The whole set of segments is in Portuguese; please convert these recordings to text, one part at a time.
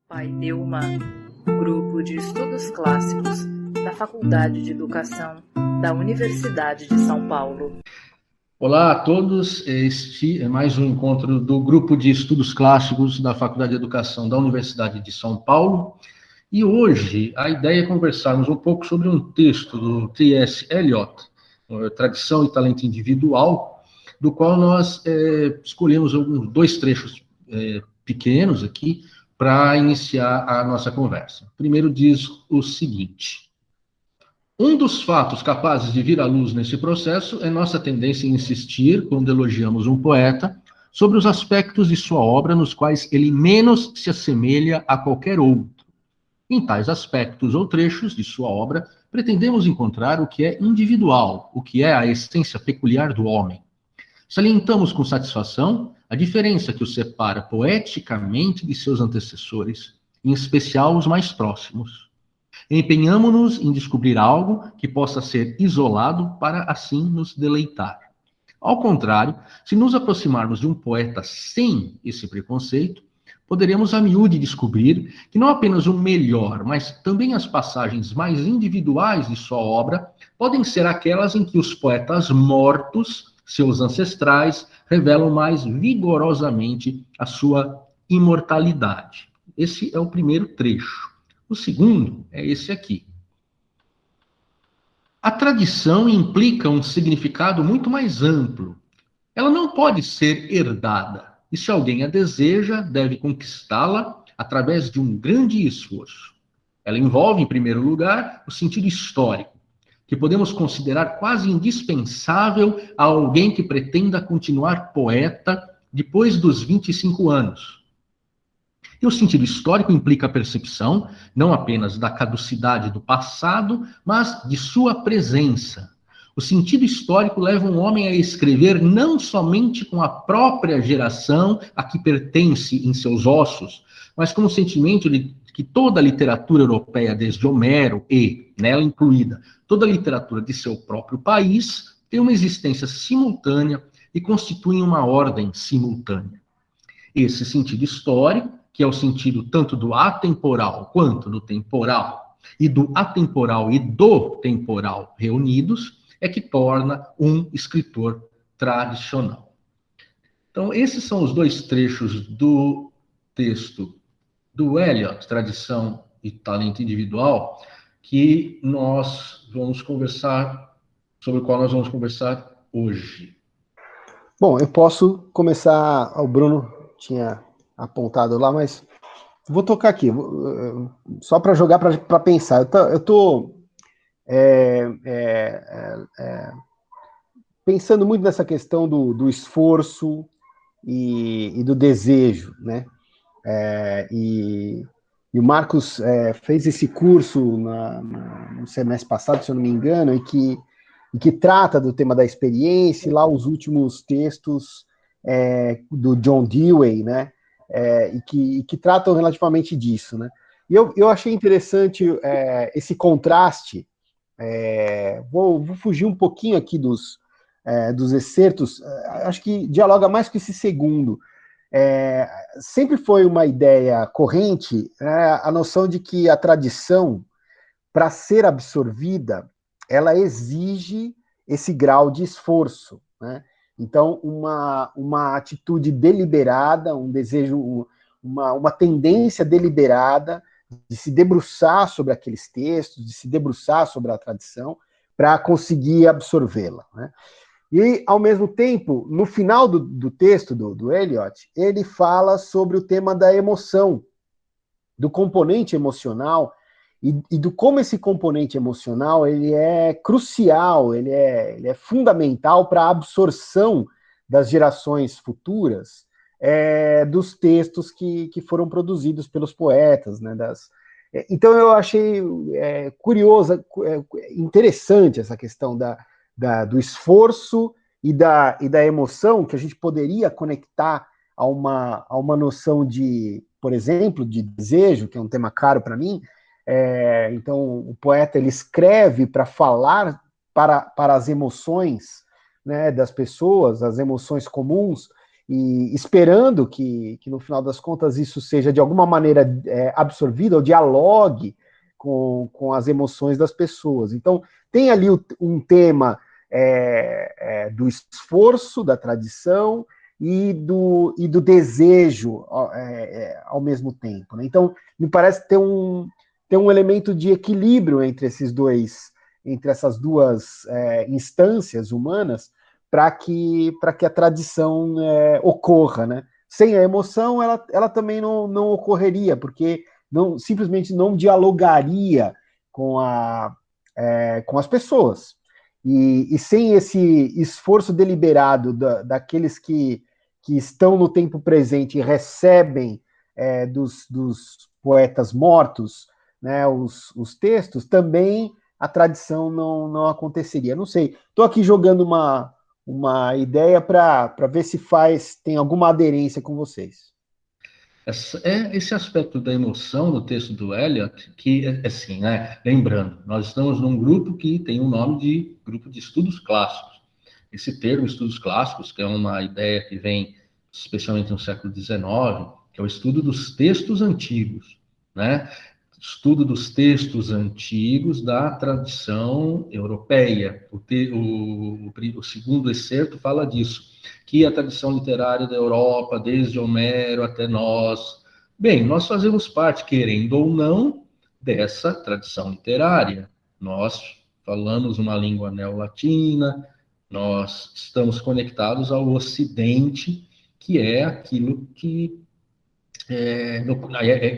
Paideuma, Grupo de Estudos Clássicos da Faculdade de Educação da Universidade de São Paulo. Olá a todos, este é mais um encontro do Grupo de Estudos Clássicos da Faculdade de Educação da Universidade de São Paulo. E hoje a ideia é conversarmos um pouco sobre um texto do T.S. Eliot, Tradição e Talento Individual, do qual nós escolhemos dois trechos pequenos aqui para iniciar a nossa conversa. Primeiro diz o seguinte: um dos fatos capazes de vir à luz nesse processo é nossa tendência em insistir, quando elogiamos um poeta, sobre os aspectos de sua obra nos quais ele menos se assemelha a qualquer outro. Em tais aspectos ou trechos de sua obra, pretendemos encontrar o que é individual, o que é a essência peculiar do homem. Salientamos com satisfação a diferença que o separa poeticamente de seus antecessores, em especial os mais próximos. Empenhamo-nos em descobrir algo que possa ser isolado para assim nos deleitar. Ao contrário, se nos aproximarmos de um poeta sem esse preconceito, poderemos a miúde descobrir que não apenas o melhor, mas também as passagens mais individuais de sua obra podem ser aquelas em que os poetas mortos, seus ancestrais, revelam mais vigorosamente a sua imortalidade. Esse é o primeiro trecho. O segundo é esse aqui. A tradição implica um significado muito mais amplo. Ela não pode ser herdada, e se alguém a deseja, deve conquistá-la através de um grande esforço. Ela envolve, em primeiro lugar, o sentido histórico, que podemos considerar quase indispensável a alguém que pretenda continuar poeta depois dos 25 anos. E o sentido histórico implica a percepção, não apenas da caducidade do passado, mas de sua presença. O sentido histórico leva um homem a escrever não somente com a própria geração a que pertence em seus ossos, mas com o sentimento de que toda a literatura europeia, desde Homero e, nela incluída, toda a literatura de seu próprio país, tem uma existência simultânea e constituem uma ordem simultânea. Esse sentido histórico, que é o sentido tanto do atemporal quanto do temporal, e do atemporal e do temporal reunidos, é que torna um escritor tradicional. Então, esses são os dois trechos do texto do Eliot, Tradição e Talento Individual, que nós vamos conversar, sobre o qual nós vamos conversar hoje. Bom, eu posso começar. O Bruno tinha apontado lá, mas vou tocar aqui, só para jogar para pensar. Eu estou pensando muito nessa questão do esforço e do desejo, né? E o Marcos fez esse curso no semestre passado, se eu não me engano, e que trata do tema da experiência, e lá os últimos textos do John Dewey, né? E que tratam relativamente disso, né? E eu achei interessante esse contraste. Vou fugir um pouquinho aqui dos excertos, acho que dialoga mais com esse segundo. Sempre foi uma ideia corrente, a noção de que a tradição, para ser absorvida, ela exige esse grau de esforço, né? Então, uma atitude deliberada, um desejo, uma tendência deliberada de se debruçar sobre aqueles textos, de se debruçar sobre a tradição, para conseguir absorvê-la, né? E, ao mesmo tempo, no final do texto do Eliot, ele fala sobre o tema da emoção, do componente emocional, e do como esse componente emocional ele é crucial, ele é fundamental para a absorção das gerações futuras dos textos que foram produzidos pelos poetas, né, então eu achei curiosa, interessante essa questão do esforço e da emoção, que a gente poderia conectar a uma noção de, por exemplo, de desejo, que é um tema caro para mim. Então, o poeta ele escreve para falar para as emoções, né, das pessoas, as emoções comuns, e esperando que no final das contas isso seja de alguma maneira absorvido ou dialogue com as emoções das pessoas. Então, tem ali um tema do esforço, da tradição e do desejo ao mesmo tempo, né? Então, me parece ter um elemento de equilíbrio entre essas duas instâncias humanas, para que a tradição ocorra, né? Sem a emoção, ela também não ocorreria, porque simplesmente não dialogaria com as pessoas. E sem esse esforço deliberado daqueles que estão no tempo presente e recebem dos poetas mortos, né, os textos, também a tradição não aconteceria. Não sei, estou aqui jogando uma ideia para ver se tem alguma aderência com vocês. Esse aspecto da emoção no texto do Eliot, que, assim, né, lembrando, nós estamos num grupo que tem o nome de Grupo de Estudos Clássicos. Esse termo, estudos clássicos, que é uma ideia que vem especialmente no século XIX, que é o estudo dos textos antigos, né? Estudo dos textos antigos da tradição europeia. O segundo excerto fala disso, que a tradição literária da Europa, desde Homero até nós, bem, nós fazemos parte, querendo ou não, dessa tradição literária. Nós falamos uma língua neolatina, nós estamos conectados ao Ocidente, que é aquilo que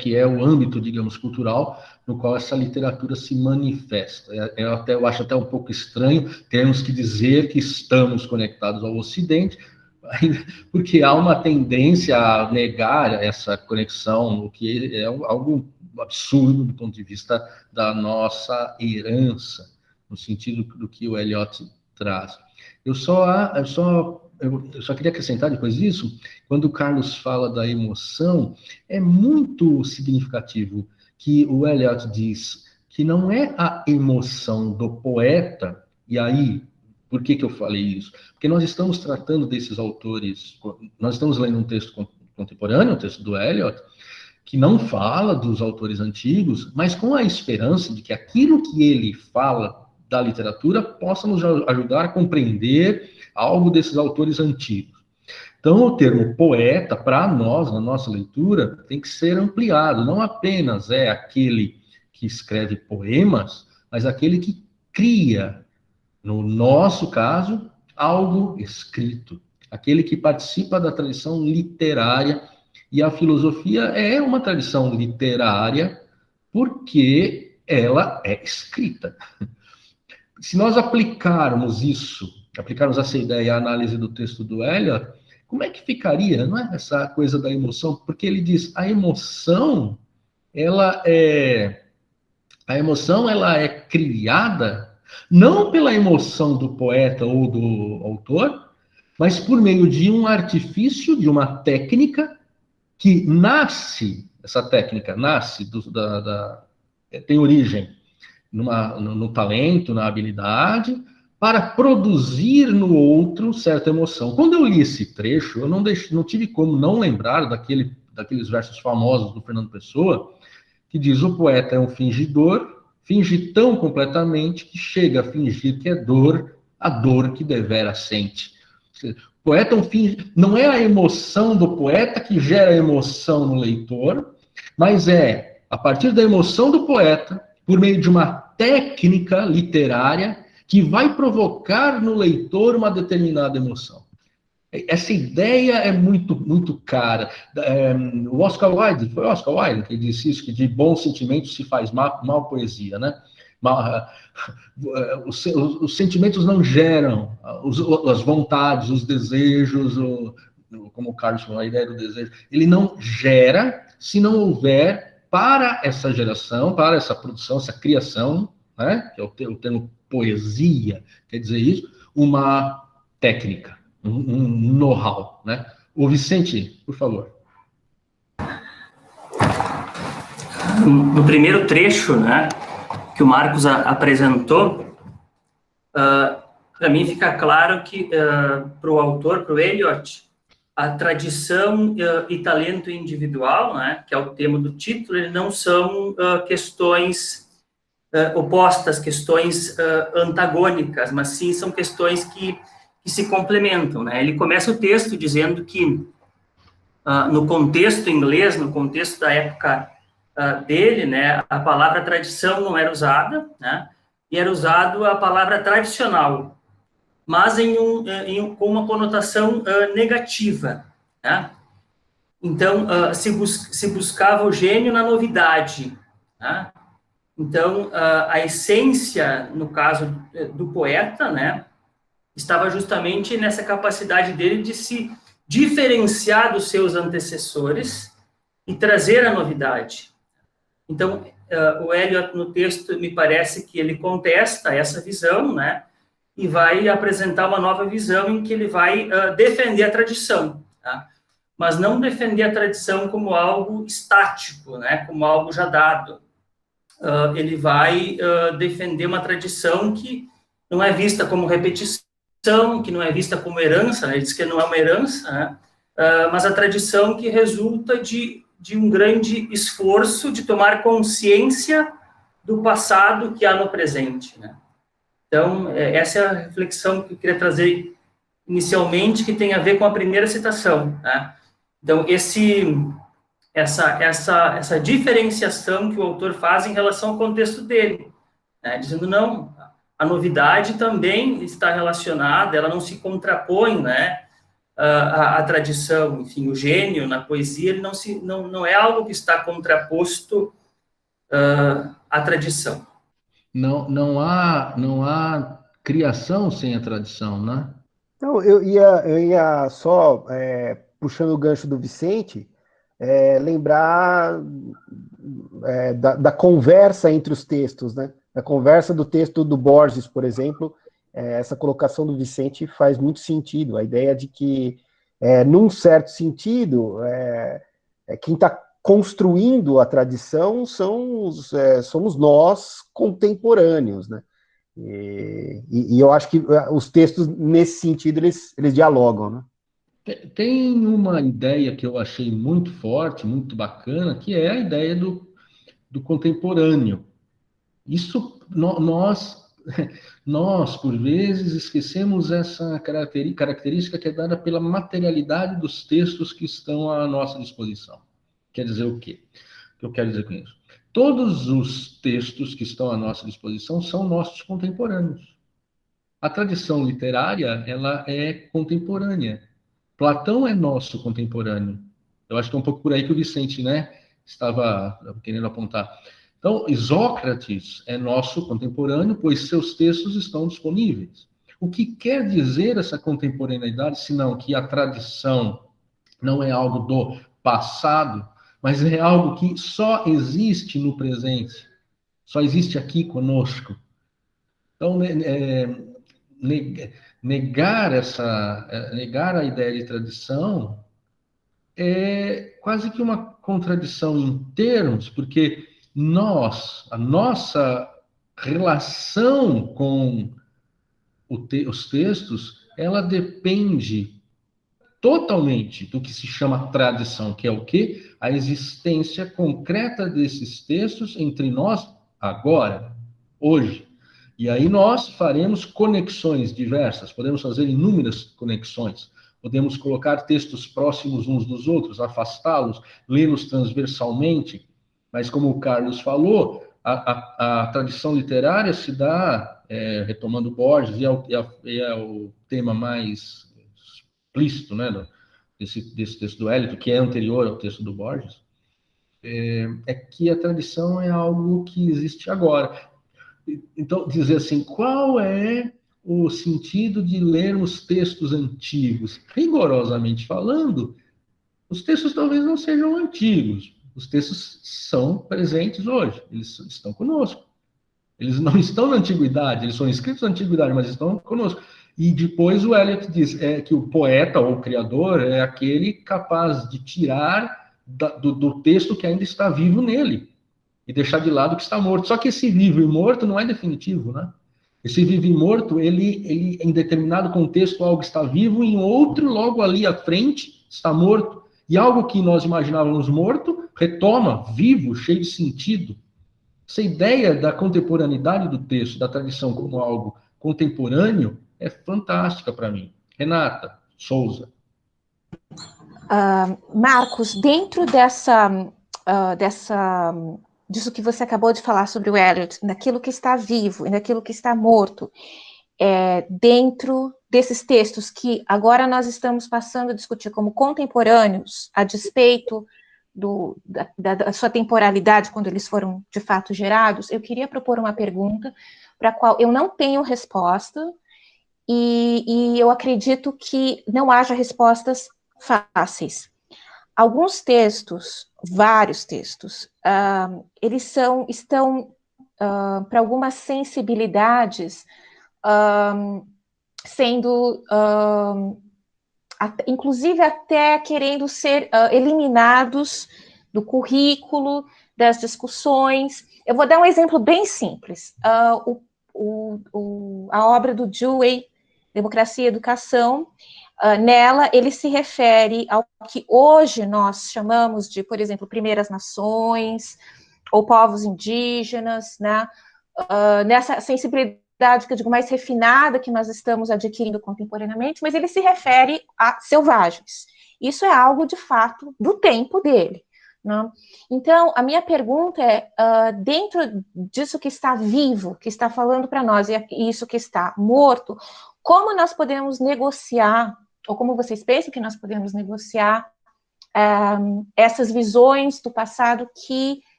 que é o âmbito, digamos, cultural no qual essa literatura se manifesta. Eu acho até um pouco estranho termos que dizer que estamos conectados ao Ocidente, porque há uma tendência a negar essa conexão, o que é algo absurdo do ponto de vista da nossa herança, no sentido do que o Eliot traz. Eu só queria acrescentar depois disso, quando o Carlos fala da emoção, é muito significativo que o Eliot diz que não é a emoção do poeta, e aí, por que eu falei isso? Porque nós estamos tratando desses autores, nós estamos lendo um texto contemporâneo, um texto do Eliot, que não fala dos autores antigos, mas com a esperança de que aquilo que ele fala da literatura possa nos ajudar a compreender algo desses autores antigos. Então, o termo poeta, para nós, na nossa leitura, tem que ser ampliado. Não apenas é aquele que escreve poemas, mas aquele que cria, no nosso caso, algo escrito. Aquele que participa da tradição literária. E a filosofia é uma tradição literária porque ela é escrita. Se nós aplicarmos essa ideia à análise do texto do Eliot, como é que ficaria, não é? Essa coisa da emoção? Porque ele diz, a emoção ela é criada não pela emoção do poeta ou do autor, mas por meio de um artifício, de uma técnica que essa técnica nasce tem origem no talento, na habilidade, para produzir no outro certa emoção. Quando eu li esse trecho, eu não tive como não lembrar daqueles versos famosos do Fernando Pessoa, que diz, o poeta é um fingidor, finge tão completamente que chega a fingir que é dor, a dor que devera sente. O poeta não é a emoção do poeta que gera emoção no leitor, mas é, a partir da emoção do poeta, por meio de uma técnica literária que vai provocar no leitor uma determinada emoção. Essa ideia é muito, muito cara. O Oscar Wilde, foi o Oscar Wilde que disse isso, que de bons sentimentos se faz mal poesia, né? Os sentimentos não geram as vontades, os desejos, como o Carlos falou, a ideia do desejo, ele não gera se não houver para essa geração, para essa produção, essa criação, né, que é o termo poesia, quer dizer isso, uma técnica, um know-how, né? O Vicente, por favor. No primeiro trecho, né, que o Marcos apresentou, para mim fica claro que para o autor, para o Eliot, a tradição e talento individual, né, que é o tema do título, ele não são questões opostas, questões antagônicas, mas sim são questões que se complementam, né? Ele começa o texto dizendo que, no contexto inglês, no contexto da época dele, né, a palavra tradição não era usada, né, e era usado a palavra tradicional, mas com uma conotação negativa, né? Então, se buscava o gênio na novidade, né? Então, a essência, no caso do poeta, né, estava justamente nessa capacidade dele de se diferenciar dos seus antecessores e trazer a novidade. Então, o Eliot, no texto, me parece que ele contesta essa visão, né, e vai apresentar uma nova visão em que ele vai defender a tradição, tá? Mas não defender a tradição como algo estático, né, como algo já dado. Ele vai defender uma tradição que não é vista como repetição, que não é vista como herança, né? Ele diz que não é uma herança, né? Mas a tradição que resulta de um grande esforço de tomar consciência do passado que há no presente, né? Então, essa é a reflexão que eu queria trazer inicialmente, que tem a ver com a primeira citação, né? Então, essa diferenciação que o autor faz em relação ao contexto dele, né? Dizendo, não, a novidade também está relacionada, ela não se contrapõe, né, à tradição. Enfim, o gênio na poesia, ele não é algo que está contraposto à tradição. Não há criação sem a tradição, né? Então, eu ia só, puxando o gancho do Vicente, lembrar da conversa entre os textos, né? Da conversa do texto do Borges, por exemplo, essa colocação do Vicente faz muito sentido. A ideia de que, num certo sentido, quem está construindo a tradição somos nós contemporâneos, né? E eu acho que os textos, nesse sentido, eles dialogam, né? Tem uma ideia que eu achei muito forte, muito bacana, que é a ideia do contemporâneo. Isso, nós, por vezes, esquecemos essa característica que é dada pela materialidade dos textos que estão à nossa disposição. Quer dizer o quê? O que eu quero dizer com isso? Todos os textos que estão à nossa disposição são nossos contemporâneos. A tradição literária, ela é contemporânea. Platão é nosso contemporâneo. Eu acho que é um pouco por aí que o Vicente, né, estava querendo apontar. Então, Isócrates é nosso contemporâneo, pois seus textos estão disponíveis. O que quer dizer essa contemporaneidade, senão que a tradição não é algo do passado, mas é algo que só existe no presente, só existe aqui conosco. Então, negar a ideia de tradição é quase que uma contradição em termos, porque a nossa relação com os textos, ela depende totalmente do que se chama tradição, que é o quê? A existência concreta desses textos entre nós agora, hoje. E aí nós faremos conexões diversas, podemos fazer inúmeras conexões, podemos colocar textos próximos uns dos outros, afastá-los, lê-los transversalmente, mas como o Carlos falou, a tradição literária se dá, retomando Borges, e é o tema mais explícito, né, desse texto do Eliot, que é anterior ao texto do Borges, é que a tradição é algo que existe agora. Então, dizer assim, qual é o sentido de lermos textos antigos? Rigorosamente falando, os textos talvez não sejam antigos. Os textos são presentes hoje, eles estão conosco. Eles não estão na antiguidade, eles são escritos na antiguidade, mas estão conosco. E depois o Eliot diz que o poeta ou o criador é aquele capaz de tirar do texto que ainda está vivo nele e deixar de lado o que está morto. Só que esse vivo e morto não é definitivo, né? Esse vivo e morto, ele em determinado contexto, algo está vivo, em outro, logo ali à frente, está morto. E algo que nós imaginávamos morto, retoma, vivo, cheio de sentido. Essa ideia da contemporaneidade do texto, da tradição como algo contemporâneo, é fantástica para mim. Renata Souza. Marcos, dentro disso que você acabou de falar sobre o Eliot, naquilo que está vivo e naquilo que está morto, dentro desses textos que agora nós estamos passando a discutir como contemporâneos, a despeito da sua temporalidade, quando eles foram de fato gerados, eu queria propor uma pergunta para a qual eu não tenho resposta, e eu acredito que não haja respostas fáceis. Alguns textos, vários textos, eles estão para algumas sensibilidades sendo, inclusive até querendo ser eliminados do currículo, das discussões. Eu vou dar um exemplo bem simples. A obra do Dewey, Democracia e Educação, nela ele se refere ao que hoje nós chamamos de, por exemplo, primeiras nações ou povos indígenas, né? Nessa sensibilidade que eu digo mais refinada que nós estamos adquirindo contemporaneamente, mas ele se refere a selvagens. Isso é algo de fato do tempo dele, né? Então, a minha pergunta é, dentro disso que está vivo, que está falando para nós, e isso que está morto, como nós podemos negociar, ou como vocês pensam que nós podemos negociar essas visões do passado que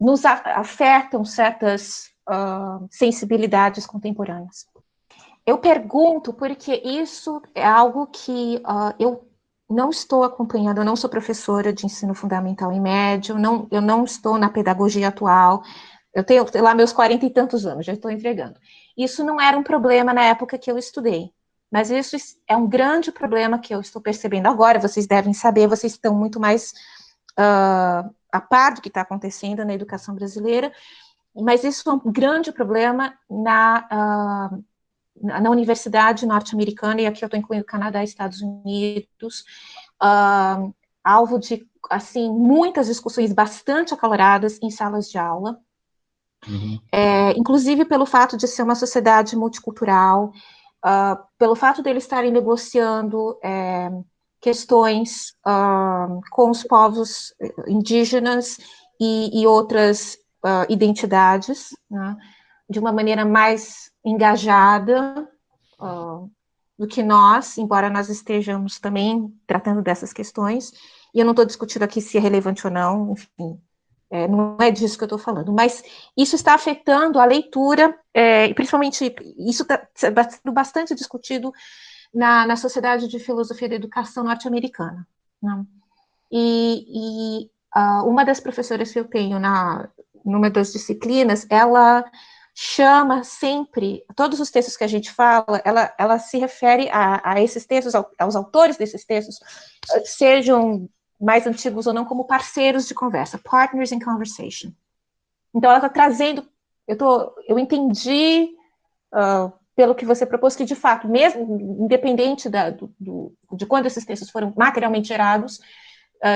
nos afetam certas sensibilidades contemporâneas? Eu pergunto porque isso é algo que eu não estou acompanhando, eu não sou professora de ensino fundamental e médio, eu não estou na pedagogia atual, eu tenho lá meus 40 e tantos anos, já estou entregando. Isso não era um problema na época que eu estudei, mas isso é um grande problema que eu estou percebendo agora, vocês devem saber, vocês estão muito mais a par do que está acontecendo na educação brasileira, mas isso é um grande problema na universidade norte-americana, e aqui eu estou incluindo Canadá e Estados Unidos, alvo de, assim, muitas discussões bastante acaloradas em salas de aula, inclusive pelo fato de ser uma sociedade multicultural, pelo fato de eles estarem negociando questões com os povos indígenas e outras identidades, né, de uma maneira mais engajada do que nós, embora nós estejamos também tratando dessas questões, e eu não estou discutindo aqui se é relevante ou não, enfim, não é disso que eu estou falando, mas isso está afetando a leitura, e principalmente isso está sendo bastante discutido na Sociedade de Filosofia da Educação norte-americana, né? E uma das professoras que eu tenho numa das disciplinas, ela chama sempre, todos os textos que a gente fala, ela se refere a esses textos, aos autores desses textos, sejam mais antigos ou não, como parceiros de conversa, partners in conversation. Então, ela está trazendo, eu entendi, pelo que você propôs, que de fato, mesmo independente de quando esses textos foram materialmente gerados,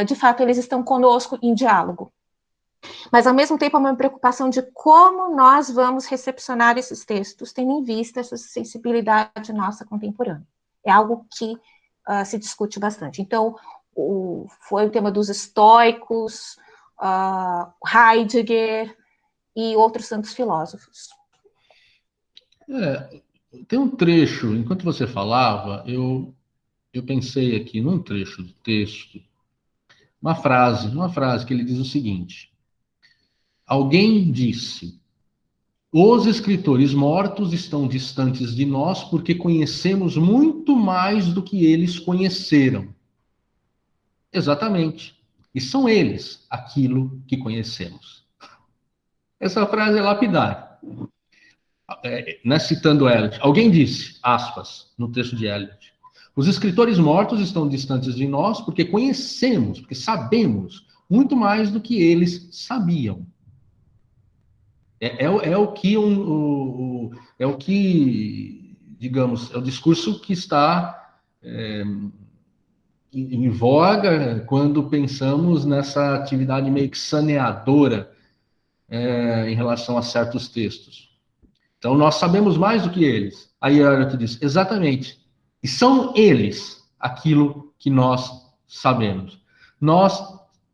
de fato, eles estão conosco em diálogo. Mas, ao mesmo tempo, é uma preocupação de como nós vamos recepcionar esses textos, tendo em vista essa sensibilidade nossa contemporânea. É algo que se discute bastante. Então, foi o tema dos estoicos, Heidegger e outros tantos filósofos. Tem um trecho, enquanto você falava, eu pensei aqui num trecho do texto, uma frase que ele diz o seguinte: alguém disse, os escritores mortos estão distantes de nós porque conhecemos muito mais do que eles conheceram. Exatamente. E são eles aquilo que conhecemos. Essa frase é lapidária. Citando Eliot, alguém disse, aspas, no texto de Eliot, os escritores mortos estão distantes de nós porque conhecemos, porque sabemos muito mais do que eles sabiam. É o que é o que, digamos, é o discurso que está em voga quando pensamos nessa atividade meio que saneadora em relação a certos textos. Então, nós sabemos mais do que eles. Aí Eliot diz, exatamente. E são eles aquilo que nós sabemos.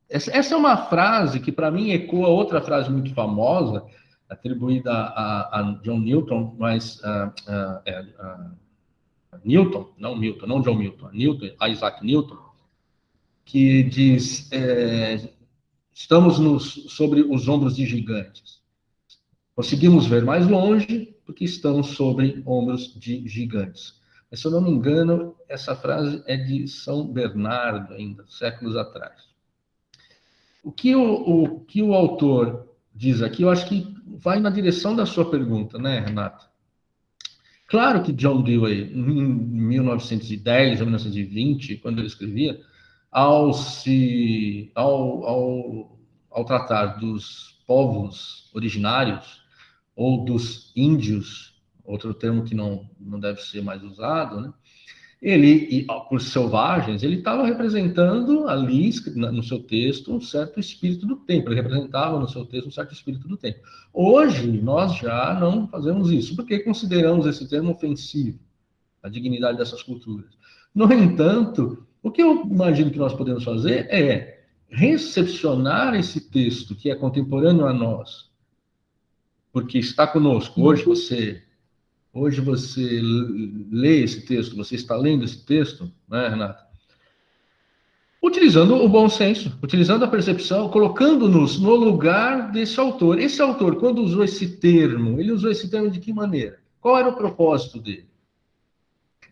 Essa é uma frase que, para mim, ecoa outra frase muito famosa, atribuída a John Newton, mas Newton, não Milton, não John Milton, Newton, Isaac Newton, que diz, estamos sobre os ombros de gigantes. Conseguimos ver mais longe porque estamos sobre ombros de gigantes. Mas, se eu não me engano, essa frase é de São Bernardo, ainda, séculos atrás. O que o autor diz aqui, eu acho que vai na direção da sua pergunta, né, Renata? Claro que John Dewey, em 1910 ou 1920, quando ele escrevia, ao tratar dos povos originários, ou dos índios, outro termo que não deve ser mais usado, né? Ele, por selvagens, ele estava representando ali, no seu texto, um certo espírito do tempo. Ele representava no seu texto um certo espírito do tempo. Hoje, nós já não fazemos isso, porque consideramos esse termo ofensivo, a dignidade dessas culturas. No entanto, o que eu imagino que nós podemos fazer é recepcionar esse texto que é contemporâneo a nós, porque está conosco. Hoje você lê esse texto, você está lendo esse texto, né, Renata? Utilizando o bom senso, utilizando a percepção, colocando-nos no lugar desse autor. Esse autor, quando usou esse termo, ele usou esse termo de que maneira? Qual era o propósito dele?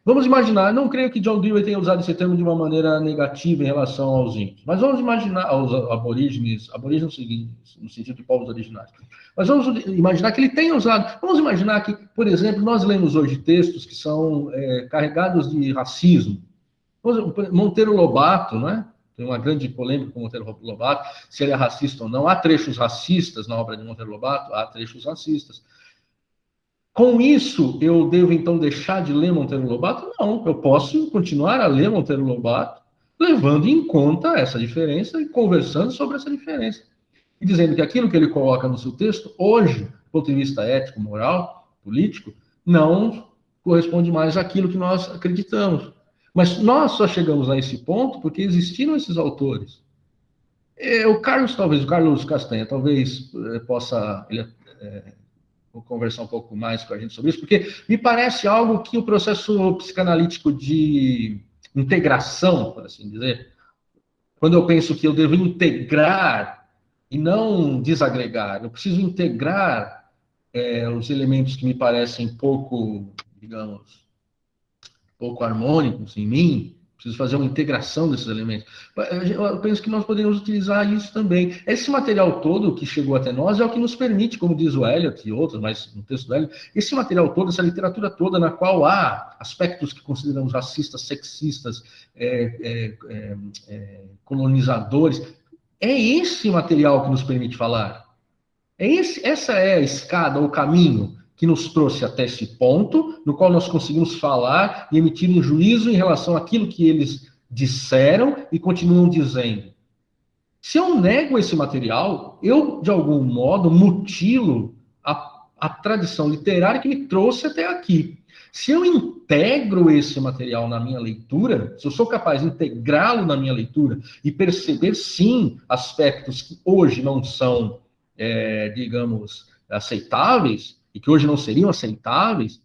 Vamos imaginar, não creio que John Dewey tenha usado esse termo de uma maneira negativa em relação aos índios, mas vamos imaginar, aos aborígenes no sentido de povos originários, mas vamos imaginar que ele tenha usado, vamos imaginar que, por exemplo, nós lemos hoje textos que são carregados de racismo. Monteiro Lobato, né? Tem uma grande polêmica com Monteiro Lobato, se ele é racista ou não. Há trechos racistas na obra de Monteiro Lobato, há trechos racistas. Com isso, eu devo, então, deixar de ler Monteiro Lobato? Não, eu posso continuar a ler Monteiro Lobato, levando em conta essa diferença e conversando sobre essa diferença. E dizendo que aquilo que ele coloca no seu texto, hoje, do ponto de vista ético, moral, político, não corresponde mais àquilo que nós acreditamos. Mas nós só chegamos a esse ponto porque existiram esses autores. O Carlos Castanha, talvez possa... Vou conversar um pouco mais com a gente sobre isso, porque me parece algo que o processo psicanalítico de integração, por assim dizer, quando eu penso que eu devo integrar e não desagregar, eu preciso integrar os elementos que me parecem pouco, digamos, pouco harmônicos em mim, preciso fazer uma integração desses elementos. Eu penso que nós podemos utilizar isso também. Esse material todo que chegou até nós é o que nos permite, como diz o Eliot e outros, mas no texto do Eliot, esse material todo, essa literatura toda, na qual há aspectos que consideramos racistas, sexistas, colonizadores, é esse material que nos permite falar. Essa é a escada, o caminho que nos trouxe até esse ponto, no qual nós conseguimos falar e emitir um juízo em relação àquilo que eles disseram e continuam dizendo. Se eu nego esse material, eu, de algum modo, mutilo a tradição literária que me trouxe até aqui. Se eu integro esse material na minha leitura, se eu sou capaz de integrá-lo na minha leitura e perceber, sim, aspectos que hoje não são, digamos, aceitáveis, e que hoje não seriam aceitáveis,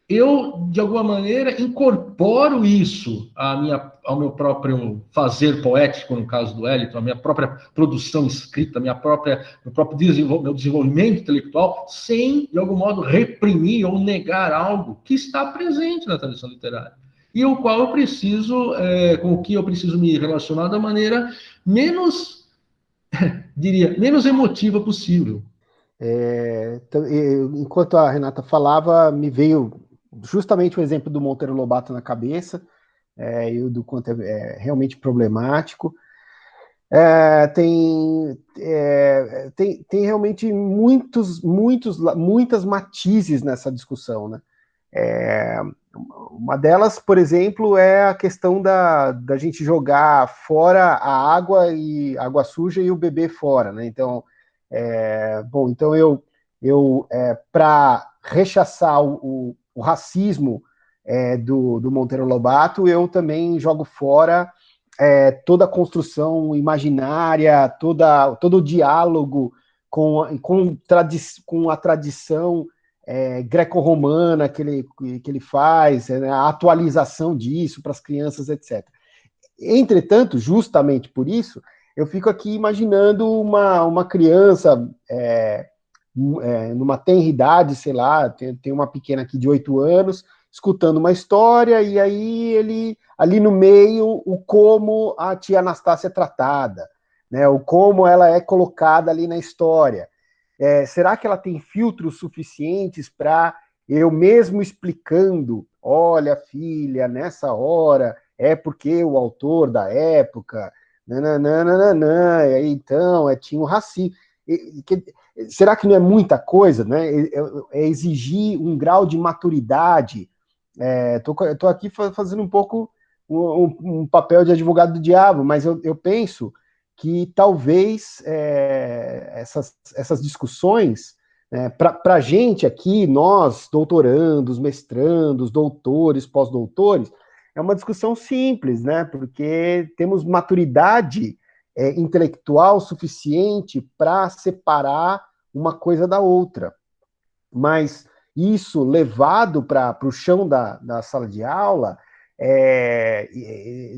eu, de alguma maneira, incorporo isso ao meu próprio fazer poético, no caso do Eliot, a minha própria produção escrita, meu próprio desenvolvimento intelectual, sem, de algum modo, reprimir ou negar algo que está presente na tradição literária. E o qual eu preciso, com o que eu preciso me relacionar da maneira menos emotiva possível. Então, enquanto a Renata falava, me veio justamente o exemplo do Monteiro Lobato na cabeça, e do quanto é realmente problemático. Tem realmente muitas matizes nessa discussão, né? Uma delas, por exemplo, é a questão da gente jogar fora a água e água suja e o bebê fora, né? Então, então para rechaçar o racismo do Monteiro Lobato, eu também jogo fora toda a construção imaginária, todo o diálogo com a tradição greco-romana que ele faz, né, a atualização disso para as crianças, etc. Entretanto, justamente por isso, eu fico aqui imaginando uma criança numa tenra idade, sei lá, tem uma pequena aqui de 8 anos, escutando uma história, e aí ele, ali no meio, o como a tia Anastácia é tratada, né, o como ela é colocada ali na história. Será que ela tem filtros suficientes para eu mesmo explicando, olha, filha, nessa hora é porque o autor da época, nananana, e aí então tinha um racismo. Será que não é muita coisa, né? É exigir um grau de maturidade. Tô aqui fazendo um pouco um papel de advogado do diabo, mas eu penso que talvez essas discussões, para a gente aqui, nós, doutorandos, mestrandos, doutores, pós-doutores, é uma discussão simples, né? Porque temos maturidade intelectual suficiente para separar uma coisa da outra. Mas isso levado para o chão da sala de aula,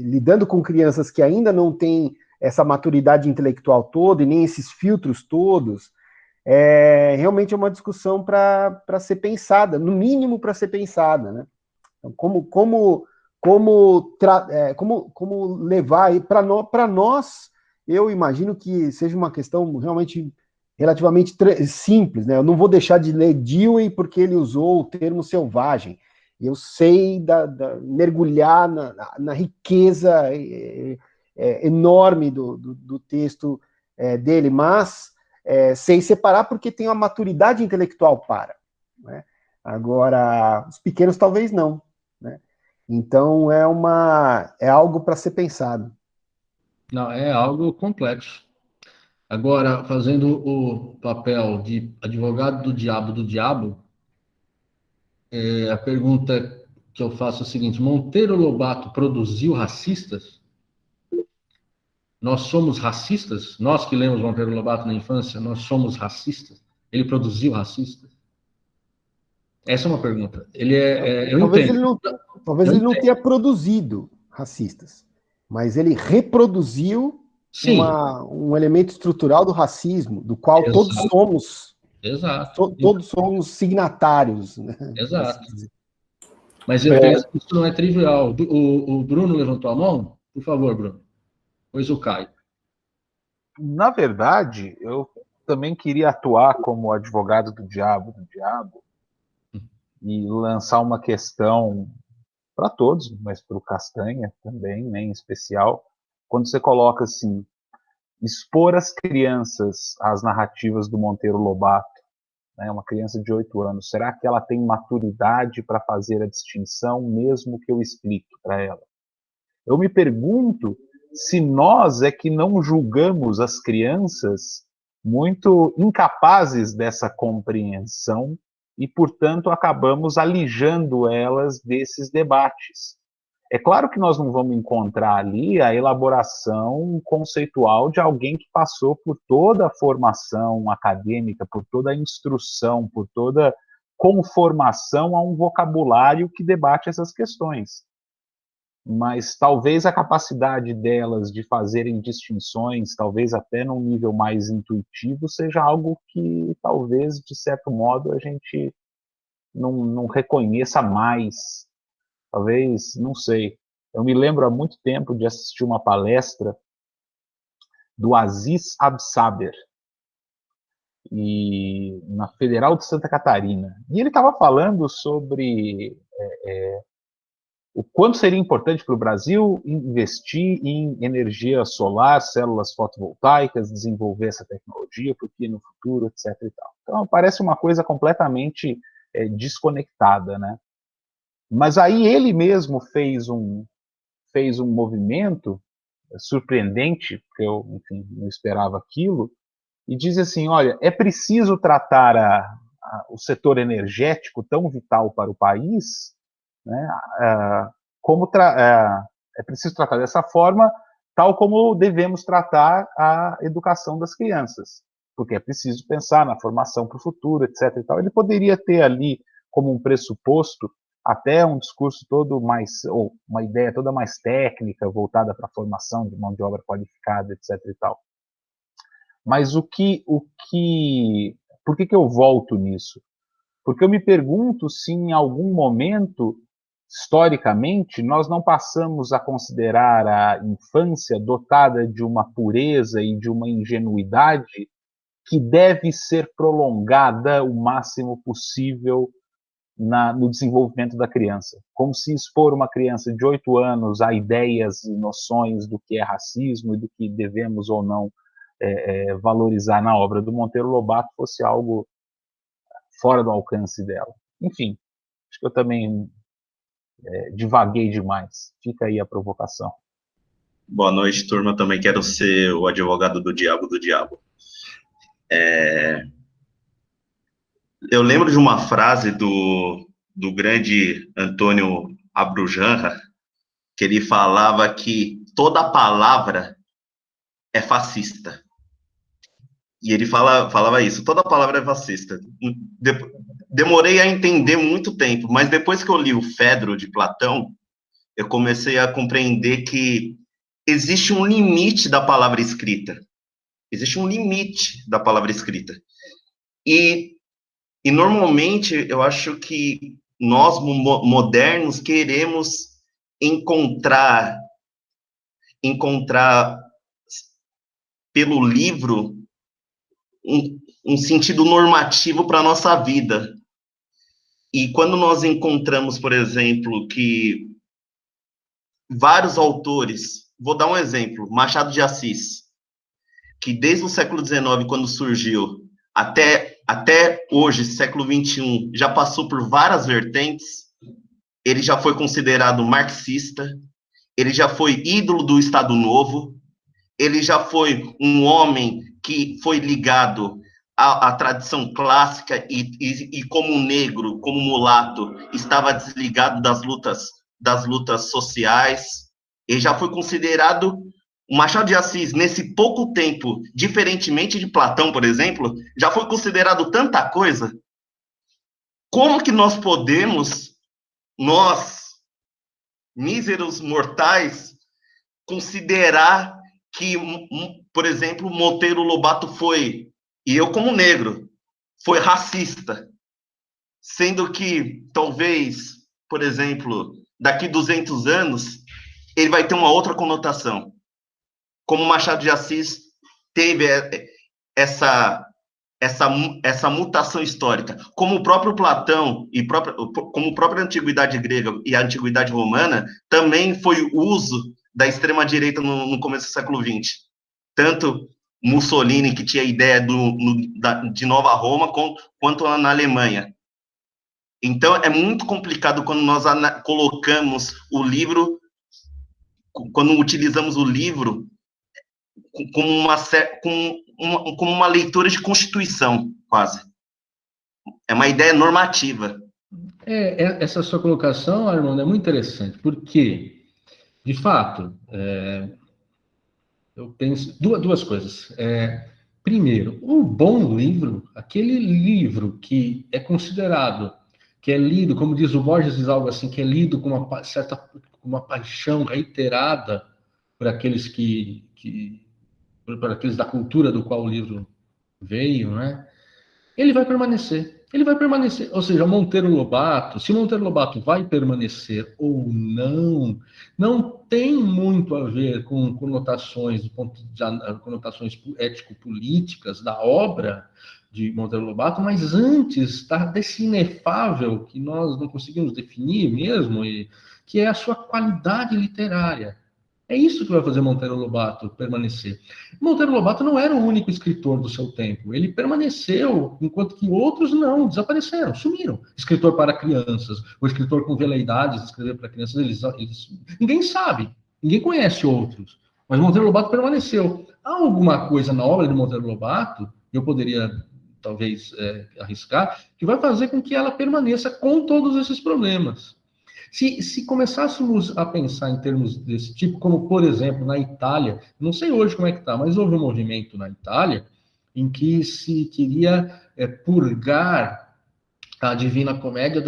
lidando com crianças que ainda não têm essa maturidade intelectual toda e nem esses filtros todos, realmente é uma discussão para ser pensada, no mínimo para ser pensada, né? Então, como levar aí para nós, eu imagino que seja uma questão realmente relativamente simples, né? Eu não vou deixar de ler Dewey porque ele usou o termo selvagem. Eu sei mergulhar na riqueza enorme do texto dele, mas sei separar porque tem uma maturidade intelectual para. Né? Agora, os pequenos talvez não. Né? Então, é algo para ser pensado. Não, é algo complexo. Agora, fazendo o papel de advogado do diabo, a pergunta que eu faço é a seguinte: Monteiro Lobato produziu racistas? Nós somos racistas? Nós que lemos Monteiro Lobato na infância, nós somos racistas? Ele produziu racistas? Essa é uma pergunta. Eu Talvez entendo. ele não tenha produzido racistas, mas ele reproduziu Sim, um elemento estrutural do racismo, do qual exato, todos somos signatários. Né? exato. Mas eu penso que isso não é trivial. O Bruno levantou a mão? Por favor, Bruno. Pois o Caio. Na verdade, eu também queria atuar como advogado do diabo e lançar uma questão para todos, mas para o Castanha também, né, em especial, quando você coloca assim, expor as crianças às narrativas do Monteiro Lobato, né, uma criança de 8 anos, será que ela tem maturidade para fazer a distinção, mesmo que eu explique para ela? Eu me pergunto se nós é que não julgamos as crianças muito incapazes dessa compreensão e, portanto, acabamos alijando elas desses debates. É claro que nós não vamos encontrar ali a elaboração conceitual de alguém que passou por toda a formação acadêmica, por toda a instrução, por toda conformação a um vocabulário que debate essas questões. Mas talvez a capacidade delas de fazerem distinções, talvez até num nível mais intuitivo, seja algo que talvez, de certo modo, a gente não reconheça mais. Talvez, não sei. Eu me lembro há muito tempo de assistir uma palestra do Aziz Absaber, na Federal de Santa Catarina. E ele estava falando sobre o quanto seria importante para o Brasil investir em energia solar, células fotovoltaicas, desenvolver essa tecnologia, porque no futuro, etc. e tal. Então, parece uma coisa completamente desconectada, né? Mas aí ele mesmo fez um movimento surpreendente, porque eu, enfim, não esperava aquilo, e diz assim, olha, é preciso tratar o setor energético tão vital para o país, né, é preciso tratar dessa forma, tal como devemos tratar a educação das crianças, porque é preciso pensar na formação para o futuro, etc. e tal. Ele poderia ter ali como um pressuposto até um discurso todo mais, ou uma ideia toda mais técnica, voltada para a formação de mão de obra qualificada, etc. e tal. Mas por que eu volto nisso? Porque eu me pergunto se em algum momento, historicamente, nós não passamos a considerar a infância dotada de uma pureza e de uma ingenuidade que deve ser prolongada o máximo possível no desenvolvimento da criança. Como se expor uma criança de 8 anos a ideias e noções do que é racismo e do que devemos ou não valorizar na obra do Monteiro Lobato fosse algo fora do alcance dela. Enfim, acho que eu também divaguei demais. Fica aí a provocação. Boa noite, turma. Também quero ser o advogado do diabo do diabo. Eu lembro de uma frase do grande Antônio Abrujanra, que ele falava que toda palavra é fascista. E ele falava isso, toda palavra é fascista. Demorei a entender muito tempo, mas depois que eu li o Fedro de Platão, eu comecei a compreender que existe um limite da palavra escrita. Existe um limite da palavra escrita. E normalmente, eu acho que nós, modernos, queremos encontrar pelo livro um sentido normativo para a nossa vida. E quando nós encontramos, por exemplo, que vários autores, vou dar um exemplo, Machado de Assis, que desde o século XIX, quando surgiu, até hoje, século XXI, já passou por várias vertentes, ele já foi considerado marxista, ele já foi ídolo do Estado Novo, ele já foi um homem que foi ligado à tradição clássica e como negro, como mulato, estava desligado das lutas sociais. Ele já foi considerado, o Machado de Assis, nesse pouco tempo, diferentemente de Platão, por exemplo, já foi considerado tanta coisa. Como que nós podemos, nós, míseros mortais, considerar que, por exemplo, Monteiro Lobato foi, e eu como negro, foi racista, sendo que, talvez, por exemplo, daqui 200 anos, ele vai ter uma outra conotação. Como Machado de Assis teve essa mutação histórica, como o próprio Platão, como a própria Antiguidade Grega e a Antiguidade Romana, também foi o uso da extrema-direita no começo do século XX. Tanto Mussolini, que tinha a ideia de Nova Roma, quanto na Alemanha. Então, é muito complicado quando nós colocamos o livro, quando utilizamos o livro como uma leitura de Constituição, quase. É uma ideia normativa. Essa sua colocação, Armando, é muito interessante, porque, de fato, eu penso duas coisas. Primeiro, um bom livro, aquele livro que é considerado, que é lido, como diz o Borges, diz algo assim, que é lido com uma paixão reiterada por aqueles por aqueles da cultura do qual o livro veio, né? Ele vai permanecer. Ou seja, Monteiro Lobato, se Monteiro Lobato vai permanecer ou não tem muito a ver com conotações ético-políticas da obra de Monteiro Lobato, mas antes desse inefável que nós não conseguimos definir mesmo, e que é a sua qualidade literária. É isso que vai fazer Monteiro Lobato permanecer. Monteiro Lobato não era o único escritor do seu tempo. Ele permaneceu, enquanto que outros não, desapareceram, sumiram. Escritor para crianças, ou escritor com veleidades, escrever para crianças, ninguém sabe, ninguém conhece outros. Mas Monteiro Lobato permaneceu. Há alguma coisa na obra de Monteiro Lobato, eu poderia, talvez, arriscar, que vai fazer com que ela permaneça com todos esses problemas. Se começássemos a pensar em termos desse tipo, como, por exemplo, na Itália, não sei hoje como é que está, mas houve um movimento na Itália em que se queria purgar a Divina Comédia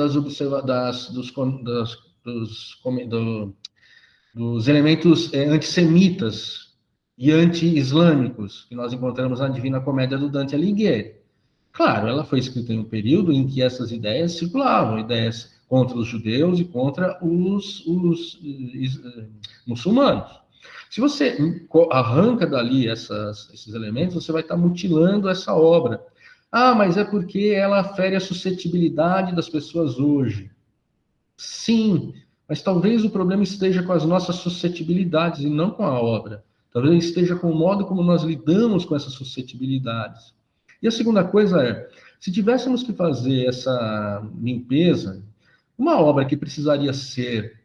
dos elementos antissemitas e anti-islâmicos que nós encontramos na Divina Comédia do Dante Alighieri. Claro, ela foi escrita em um período em que essas ideias circulavam, ideias contra os judeus e contra os muçulmanos. Se você arranca dali esses elementos, você vai estar mutilando essa obra. Ah, mas é porque ela fere a suscetibilidade das pessoas hoje. Sim, mas talvez o problema esteja com as nossas suscetibilidades e não com a obra. Talvez esteja com o modo como nós lidamos com essas suscetibilidades. E a segunda coisa é, se tivéssemos que fazer essa limpeza, uma obra que precisaria ser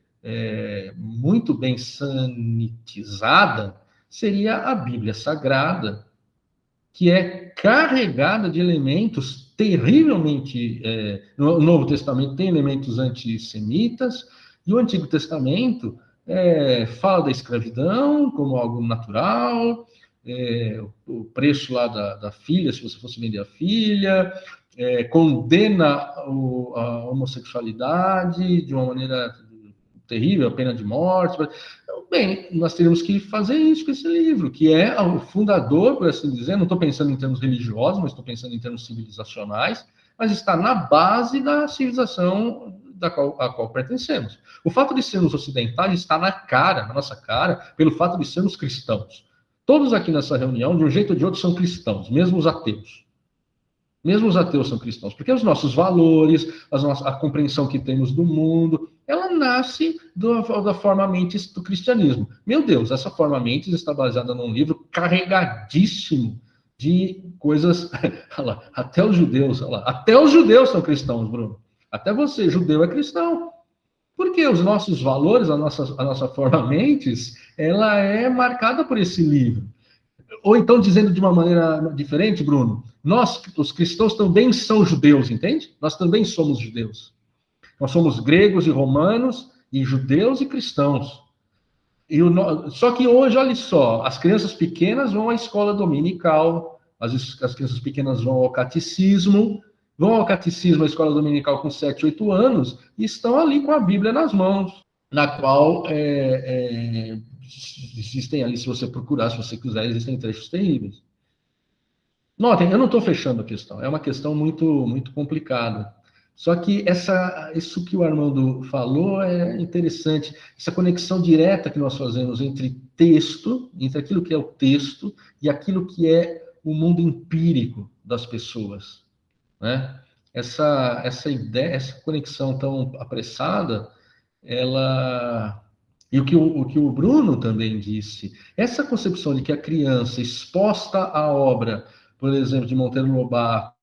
muito bem sanitizada seria a Bíblia Sagrada, que é carregada de elementos terrivelmente... no Novo Testamento tem elementos antissemitas, e o Antigo Testamento fala da escravidão como algo natural, o preço lá da filha, se você fosse vender a filha... condena a homossexualidade de uma maneira terrível, a pena de morte. Bem, nós teríamos que fazer isso com esse livro, que é o fundador, por assim dizer, não estou pensando em termos religiosos, mas estou pensando em termos civilizacionais, mas está na base da civilização a qual pertencemos. O fato de sermos ocidentais está na nossa cara, pelo fato de sermos cristãos. Todos aqui nessa reunião, de um jeito ou de outro, são cristãos, mesmo os ateus. Mesmo os ateus são cristãos, porque os nossos valores, a compreensão que temos do mundo, ela nasce da forma mentes do cristianismo. Meu Deus, essa forma mentes está baseada num livro carregadíssimo de coisas... Lá, até os judeus são cristãos, Bruno. Até você, judeu, é cristão. Porque os nossos valores, a nossa forma mentes, ela é marcada por esse livro. Ou então, dizendo de uma maneira diferente, Bruno, nós, os cristãos, também são judeus, entende? Nós também somos judeus. Nós somos gregos e romanos, e judeus e cristãos. Só que hoje, olha só, as crianças pequenas vão à escola dominical, as crianças pequenas vão ao catecismo, à escola dominical com 7, 8 anos, e estão ali com a Bíblia nas mãos, na qual existem ali, se você procurar, se você quiser, existem trechos terríveis. Notem, eu não estou fechando a questão, é uma questão muito, muito complicada. Só que isso que o Armando falou é interessante, essa conexão direta que nós fazemos entre aquilo que é o texto e aquilo que é o mundo empírico das pessoas, né? Essa ideia, essa conexão tão apressada, ela... E o que o Bruno também disse, essa concepção de que a criança exposta à obra, por exemplo, de Monteiro Lobato,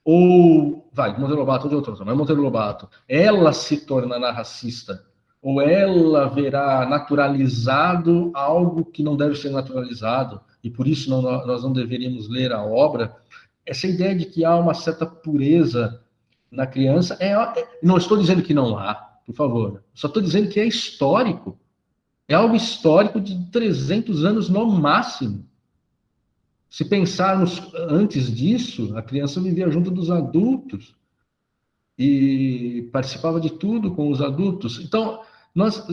Monteiro Lobato ou de outro, mas Monteiro Lobato, ela se tornará racista, ou ela verá naturalizado algo que não deve ser naturalizado, e por isso nós não deveríamos ler a obra. Essa ideia de que há uma certa pureza na criança, não estou dizendo que não há, por favor, só estou dizendo que é histórico. É algo histórico de 300 anos no máximo. Se pensarmos antes disso, a criança vivia junto dos adultos e participava de tudo com os adultos. Então, nós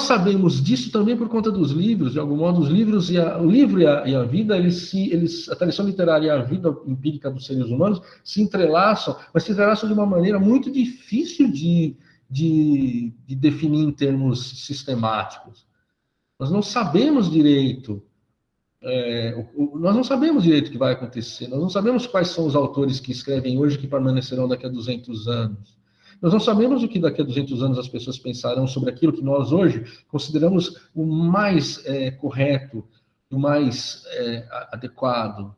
sabemos disso também por conta dos livros. De algum modo, os livros o livro e a vida, a tradição literária e a vida empírica dos seres humanos se entrelaçam, mas se entrelaçam de uma maneira muito difícil de definir em termos sistemáticos. Nós não sabemos direito o que vai acontecer, nós não sabemos quais são os autores que escrevem hoje que permanecerão daqui a 200 anos. Nós não sabemos o que daqui a 200 anos as pessoas pensarão sobre aquilo que nós hoje consideramos o mais correto, o mais adequado.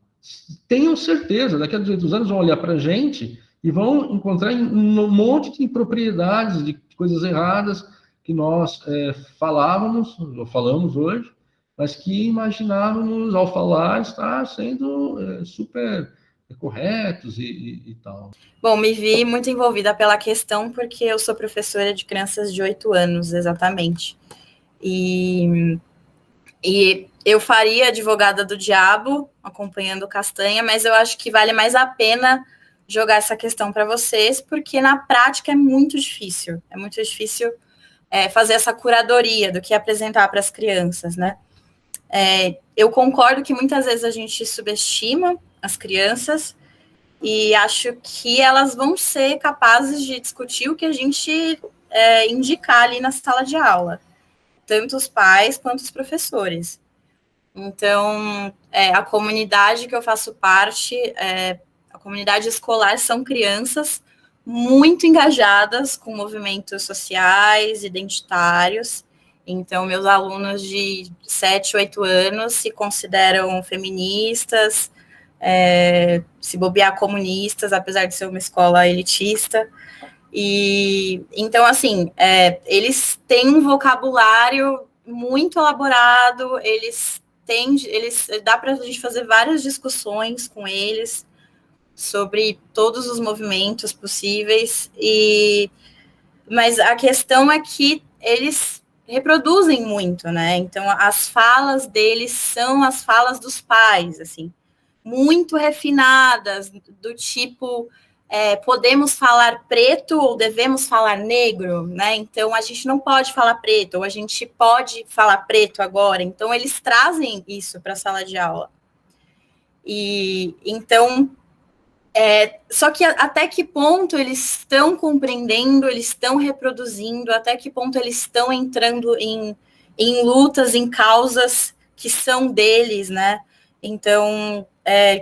Tenham certeza, daqui a 200 anos vão olhar para a gente e vão encontrar um monte de impropriedades, de coisas erradas que nós falávamos, ou falamos hoje, mas que imaginávamos, ao falar, estar sendo super corretos e tal. Bom, me vi muito envolvida pela questão porque eu sou professora de crianças de 8 anos, exatamente. E eu faria advogada do diabo, acompanhando o Castanha, mas eu acho que vale mais a pena jogar essa questão para vocês, porque na prática é muito difícil fazer essa curadoria do que apresentar para as crianças, né? Eu concordo que muitas vezes a gente subestima as crianças e acho que elas vão ser capazes de discutir o que a gente indicar ali na sala de aula, tanto os pais quanto os professores. Então, a comunidade que eu faço parte, a comunidade escolar, são crianças muito engajadas com movimentos sociais, identitários. Então, meus alunos de 7, 8 anos se consideram feministas, se bobear comunistas, apesar de ser uma escola elitista. E então, assim, eles têm um vocabulário muito elaborado, dá para a gente fazer várias discussões com eles sobre todos os movimentos possíveis, mas a questão é que eles reproduzem muito, né? Então, as falas deles são as falas dos pais, assim, muito refinadas, do tipo, podemos falar preto ou devemos falar negro, né? Então, a gente não pode falar preto, ou a gente pode falar preto agora. Então, eles trazem isso para a sala de aula. E, então, só que até que ponto eles estão compreendendo, eles estão reproduzindo, até que ponto eles estão entrando em lutas, em causas que são deles, né? Então,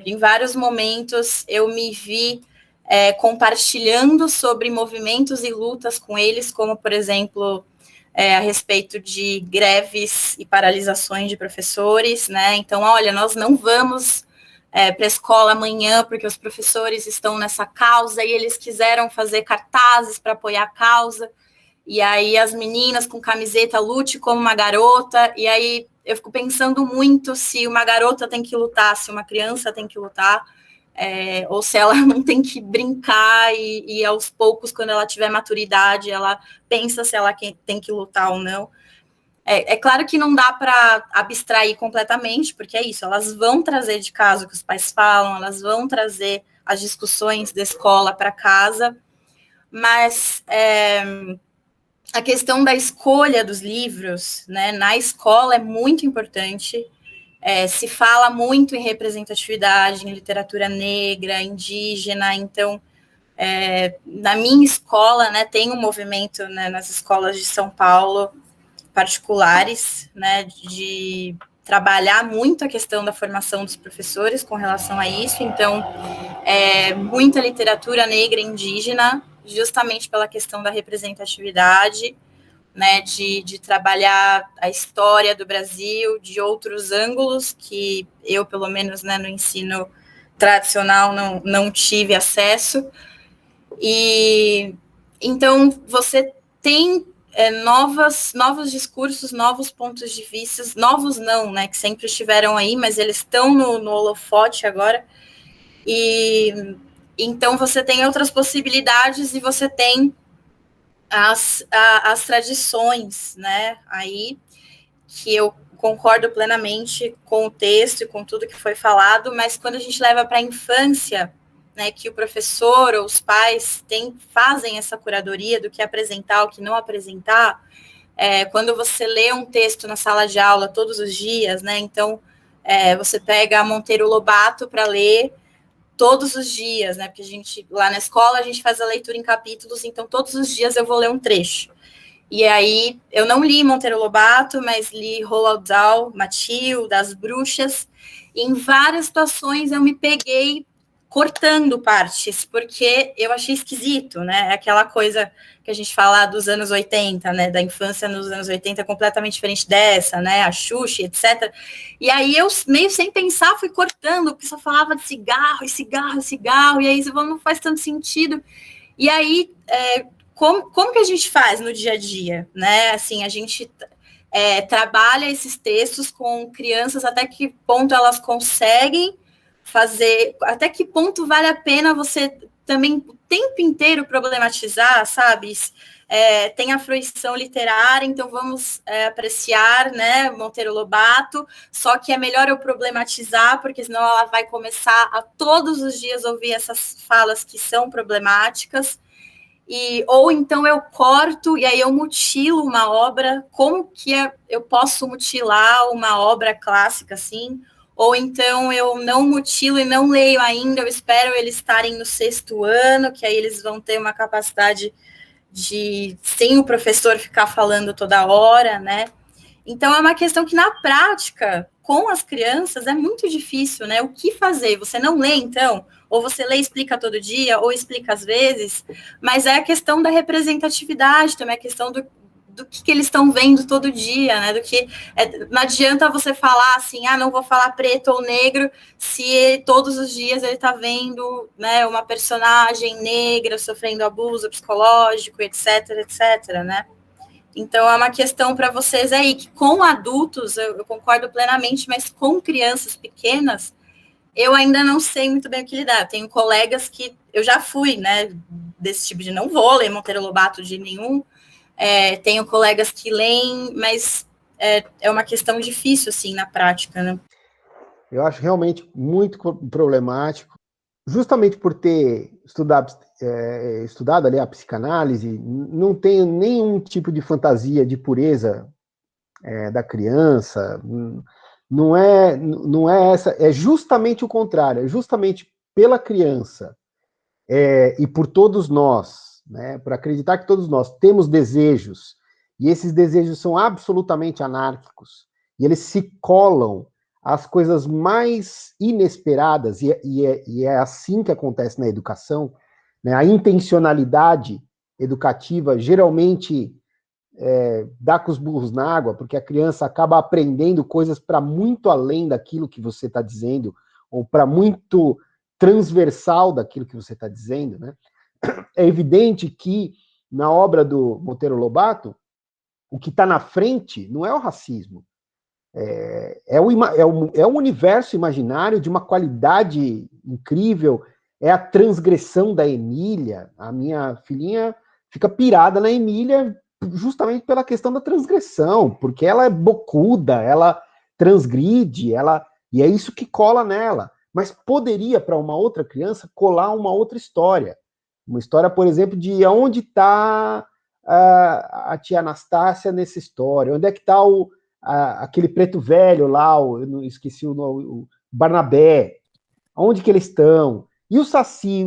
em vários momentos eu me vi compartilhando sobre movimentos e lutas com eles, como, por exemplo, a respeito de greves e paralisações de professores, né? Então, olha, nós não vamos para a escola amanhã porque os professores estão nessa causa e eles quiseram fazer cartazes para apoiar a causa, e aí as meninas com camiseta lute como uma garota, e aí eu fico pensando muito se uma garota tem que lutar, se uma criança tem que lutar, ou se ela não tem que brincar e aos poucos, quando ela tiver maturidade, ela pensa se ela tem que lutar ou não. É claro que não dá para abstrair completamente, porque é isso, elas vão trazer de casa o que os pais falam, elas vão trazer as discussões da escola para casa, mas a questão da escolha dos livros, né, na escola é muito importante. Se fala muito em representatividade, em literatura negra, indígena, então, na minha escola, né, tem um movimento, né, nas escolas de São Paulo, particulares, né, de trabalhar muito a questão da formação dos professores com relação a isso, então, muita literatura negra e indígena, justamente pela questão da representatividade, né, de trabalhar a história do Brasil de outros ângulos que eu, pelo menos, né, no ensino tradicional, não tive acesso. E então você tem novos discursos, novos pontos de vista, novos não, né, que sempre estiveram aí, mas eles estão no holofote agora, e então você tem outras possibilidades e você tem as tradições, né, aí, que eu concordo plenamente com o texto e com tudo que foi falado, mas quando a gente leva para a infância, né, que o professor ou os pais fazem essa curadoria do que apresentar, o que não apresentar, quando você lê um texto na sala de aula todos os dias, né, então você pega a Monteiro Lobato para ler todos os dias, né, porque lá na escola a gente faz a leitura em capítulos, então todos os dias eu vou ler um trecho. E aí, eu não li Monteiro Lobato, mas li Roald Dahl, Matilda, As Bruxas, e em várias situações eu me peguei cortando partes, porque eu achei esquisito, né? Aquela coisa que a gente fala dos anos 80, né? Da infância nos anos 80 completamente diferente dessa, né? A Xuxa, etc. E aí eu, meio sem pensar, fui cortando, porque só falava de cigarro, e cigarro, e cigarro, e aí não faz tanto sentido. E aí, como que a gente faz no dia a dia, né? Assim, a gente trabalha esses textos com crianças, até que ponto elas conseguem fazer, até que ponto vale a pena você também o tempo inteiro problematizar, sabe? Tem a fruição literária, então vamos apreciar, né, Monteiro Lobato, só que é melhor eu problematizar, porque senão ela vai começar a todos os dias ouvir essas falas que são problemáticas, ou então eu corto e aí eu mutilo uma obra. Como que eu posso mutilar uma obra clássica assim? Ou então eu não mutilo e não leio ainda, eu espero eles estarem no 6º ano, que aí eles vão ter uma capacidade de, sem o professor ficar falando toda hora, né? Então é uma questão que na prática, com as crianças, é muito difícil, né? O que fazer? Você não lê, então? Ou você lê e explica todo dia, ou explica às vezes, mas é a questão da representatividade, também a questão do que eles estão vendo todo dia, né? Não adianta você falar assim, não vou falar preto ou negro, se todos os dias ele está vendo, né, uma personagem negra sofrendo abuso psicológico, etc, etc, né? Então, é uma questão para vocês aí, que com adultos, eu concordo plenamente, mas com crianças pequenas, eu ainda não sei muito bem o que lidar. Tenho colegas que eu já fui, né, desse tipo de não vou ler Monteiro Lobato de nenhum. Tenho colegas que leem, mas é uma questão difícil, assim, na prática, né? Eu acho realmente muito problemático, justamente por ter estudado ali a psicanálise, não tenho nenhum tipo de fantasia de pureza da criança, não é essa, é justamente o contrário, é justamente pela criança e por todos nós, né, por acreditar que todos nós temos desejos, e esses desejos são absolutamente anárquicos, e eles se colam às coisas mais inesperadas, e é assim que acontece na educação, né, a intencionalidade educativa geralmente dá com os burros na água, porque a criança acaba aprendendo coisas para muito além daquilo que você está dizendo, ou para muito transversal daquilo que você está dizendo, né? É evidente que na obra do Monteiro Lobato, o que está na frente não é o racismo, é um universo imaginário de uma qualidade incrível, é a transgressão da Emília. A minha filhinha fica pirada na Emília justamente pela questão da transgressão, porque ela é bocuda, ela transgride, e é isso que cola nela. Mas poderia, para uma outra criança, colar uma outra história. Uma história, por exemplo, de onde está a tia Anastácia nessa história, onde é que está aquele preto velho lá, eu não esqueci o Barnabé, onde que eles estão, e o Saci,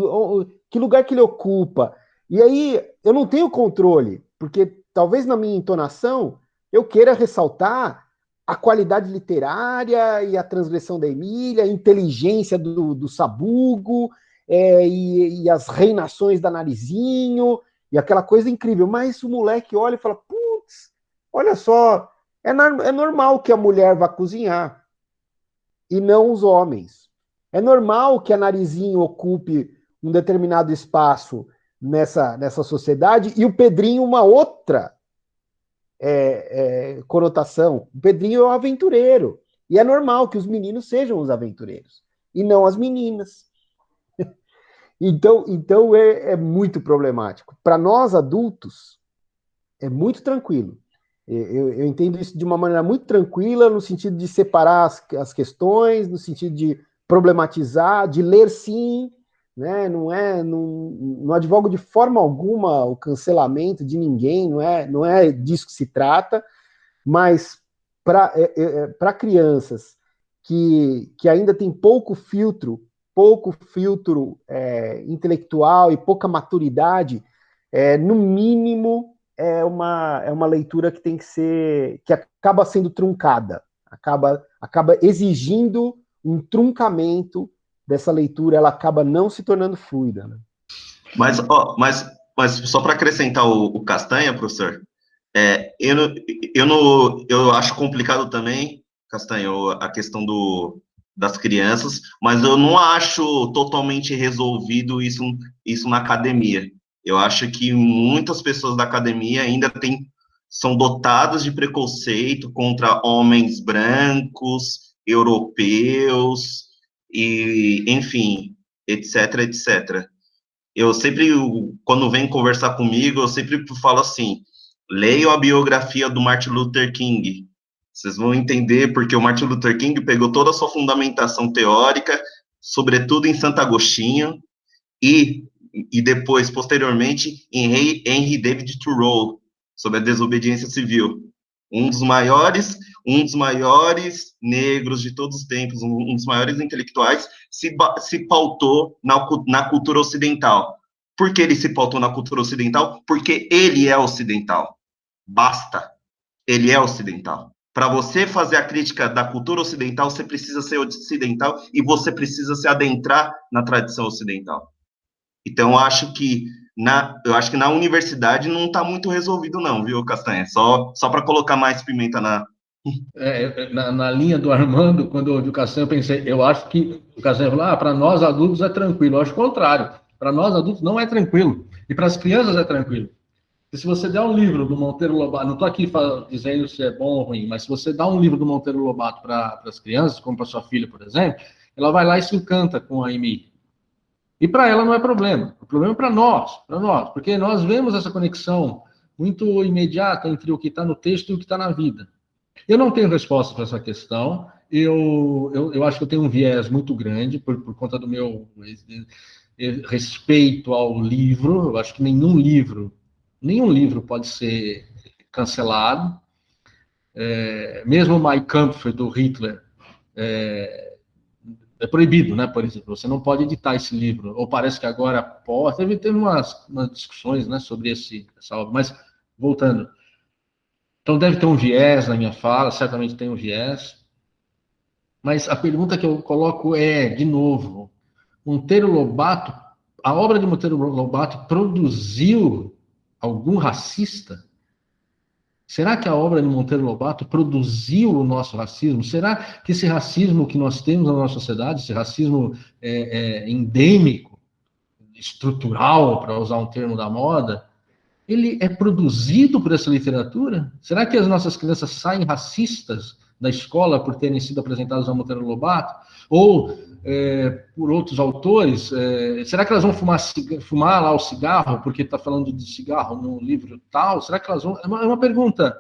que lugar que ele ocupa. E aí eu não tenho controle, porque talvez na minha entonação eu queira ressaltar a qualidade literária e a transgressão da Emília, a inteligência do Sabugo, e as reinações da Narizinho, e aquela coisa incrível. Mas o moleque olha e fala, putz, olha só, é normal que a mulher vá cozinhar, e não os homens. É normal que a Narizinho ocupe um determinado espaço nessa sociedade, e o Pedrinho uma outra conotação. O Pedrinho é um aventureiro, e é normal que os meninos sejam os aventureiros, e não as meninas. Então é muito problemático. Para nós, adultos, é muito tranquilo. Eu entendo isso de uma maneira muito tranquila, no sentido de separar as questões, no sentido de problematizar, de ler sim, né? Não advogo de forma alguma o cancelamento de ninguém, não é disso que se trata, mas para crianças que ainda têm pouco filtro intelectual e pouca maturidade, no mínimo é uma leitura que tem que acaba sendo truncada, acaba exigindo um truncamento dessa leitura ela acaba não se tornando fluida, né? Mas só para acrescentar o Castanha, professor, eu acho complicado também, Castanha, a questão das crianças, mas eu não acho totalmente resolvido isso na academia. Eu acho que muitas pessoas da academia ainda são dotadas de preconceito contra homens brancos, europeus, e, enfim, etc, etc. Eu sempre, quando vem conversar comigo, eu sempre falo assim, leiam a biografia do Martin Luther King. Vocês vão entender porque o Martin Luther King pegou toda a sua fundamentação teórica, sobretudo em Santo Agostinho, e depois, posteriormente, em Henry David Thoreau, sobre a desobediência civil. Um dos maiores negros de todos os tempos, um dos maiores intelectuais, se pautou na cultura ocidental. Por que ele se pautou na cultura ocidental? Porque ele é ocidental. Basta. Ele é ocidental. Para você fazer a crítica da cultura ocidental, você precisa ser ocidental e você precisa se adentrar na tradição ocidental. Então, eu acho que na universidade não está muito resolvido não, viu, Castanha? Só para colocar mais pimenta na linha do Armando, quando eu ouvi o Castanha, eu pensei, eu acho que o Castanha falou, para nós adultos é tranquilo. Eu acho o contrário. Para nós adultos não é tranquilo. E para as crianças é tranquilo. Porque se você der um livro do Monteiro Lobato, não estou aqui dizendo se é bom ou ruim, mas se você dá um livro do Monteiro Lobato para as crianças, como para sua filha, por exemplo, ela vai lá e se encanta com a Amy. E para ela não é problema. O problema é para nós, porque nós vemos essa conexão muito imediata entre o que está no texto e o que está na vida. Eu não tenho resposta para essa questão. Eu acho que eu tenho um viés muito grande por conta do meu respeito ao livro. Eu acho que nenhum livro pode ser cancelado. Mesmo o Mein Kampf do Hitler é proibido, né? Por exemplo, você não pode editar esse livro, ou parece que agora pode. Teve umas discussões, né, sobre essa obra, mas voltando. Então deve ter um viés na minha fala, certamente tem um viés, mas a pergunta que eu coloco de novo, Monteiro Lobato, a obra de Monteiro Lobato produziu algum racista? Será que a obra de Monteiro Lobato produziu o nosso racismo? Será que esse racismo que nós temos na nossa sociedade, esse racismo endêmico, estrutural, para usar um termo da moda, ele é produzido por essa literatura? Será que as nossas crianças saem racistas da escola por terem sido apresentadas a Monteiro Lobato? Ou por outros autores? Será que elas vão fumar lá o cigarro, porque está falando de cigarro no livro tal? Será que elas vão... É uma pergunta.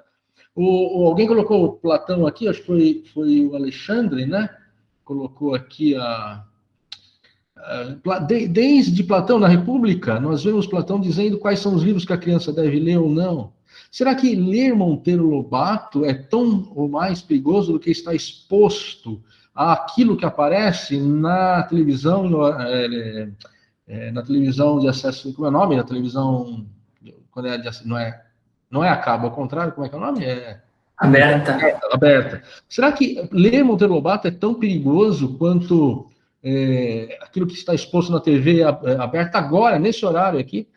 Alguém colocou o Platão aqui, acho que foi o Alexandre, né? Colocou aqui desde Platão, na República, nós vemos Platão dizendo quais são os livros que a criança deve ler ou não. Será que ler Monteiro Lobato é tão ou mais perigoso do que estar exposto àquilo que aparece na televisão, na televisão de acesso, como é o nome? Na televisão, quando não é a cabo, ao contrário, como é que é o nome? Aberta. Será que ler Monteiro Lobato é tão perigoso quanto aquilo que está exposto na TV aberta agora, nesse horário aqui?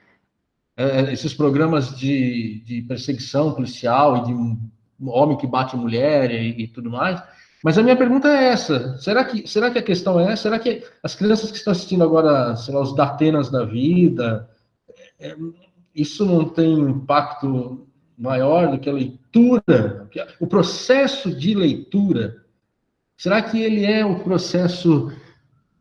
Esses programas de perseguição policial e de um homem que bate mulher e tudo mais. Mas a minha pergunta é essa: será que a questão é essa? Será que as crianças que estão assistindo agora, sei lá, os Datenas da vida, isso não tem impacto maior do que a leitura? O processo de leitura, será que ele é o processo...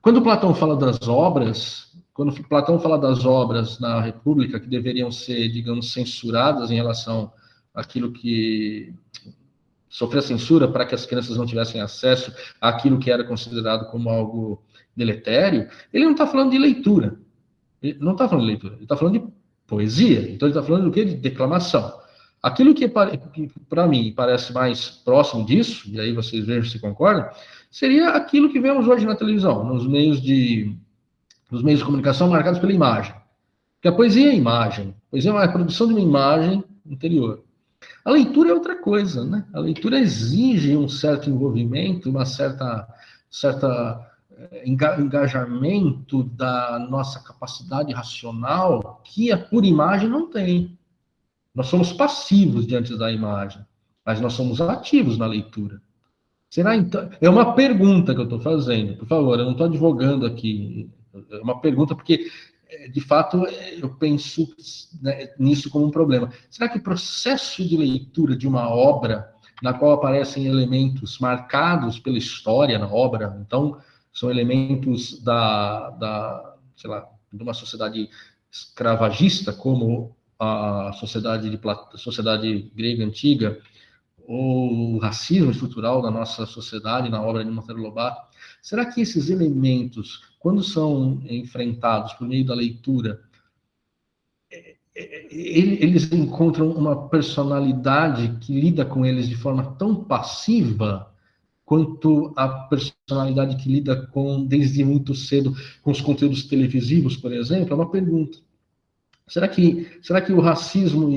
Quando Platão fala das obras... Quando Platão fala das obras na República que deveriam ser, digamos, censuradas em relação àquilo que sofria censura para que as crianças não tivessem acesso àquilo que era considerado como algo deletério, ele não está falando de leitura. Ele não está falando de leitura, ele está falando de poesia. Então ele está falando do quê? De declamação. Aquilo que para mim parece mais próximo disso, e aí vocês vejam se concordam, seria aquilo que vemos hoje na televisão, nos meios de comunicação marcados pela imagem. Porque a poesia é imagem. A poesia é uma produção de uma imagem interior. A leitura é outra coisa, né? A leitura exige um certo envolvimento, uma certa engajamento da nossa capacidade racional que a pura imagem não tem. Nós somos passivos diante da imagem, mas nós somos ativos na leitura. Será então? É uma pergunta que eu estou fazendo, por favor, eu não estou advogando aqui. É uma pergunta porque, de fato, eu penso, né, nisso como um problema. Será que o processo de leitura de uma obra, na qual aparecem elementos marcados pela história na obra, então, são elementos sei lá, de uma sociedade escravagista, como a sociedade grega antiga, ou o racismo estrutural da nossa sociedade na obra de Monteiro Lobato, será que esses elementos, quando são enfrentados por meio da leitura, eles encontram uma personalidade que lida com eles de forma tão passiva quanto a personalidade que lida desde muito cedo com os conteúdos televisivos, por exemplo? É uma pergunta. Será que o racismo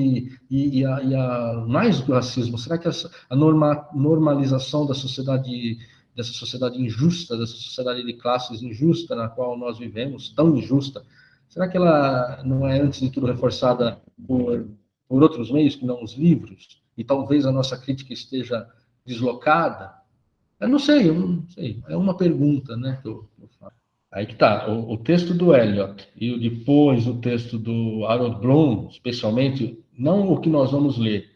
mais do que o racismo, será que a normalização dessa sociedade injusta, dessa sociedade de classes injusta na qual nós vivemos, tão injusta, será que ela não é, antes de tudo, reforçada por outros meios que não os livros? E talvez a nossa crítica esteja deslocada? Eu não sei. É uma pergunta, né, que eu faço. Aí que tá, o texto do Eliot e depois o texto do Harold Bloom, especialmente, não o que nós vamos ler,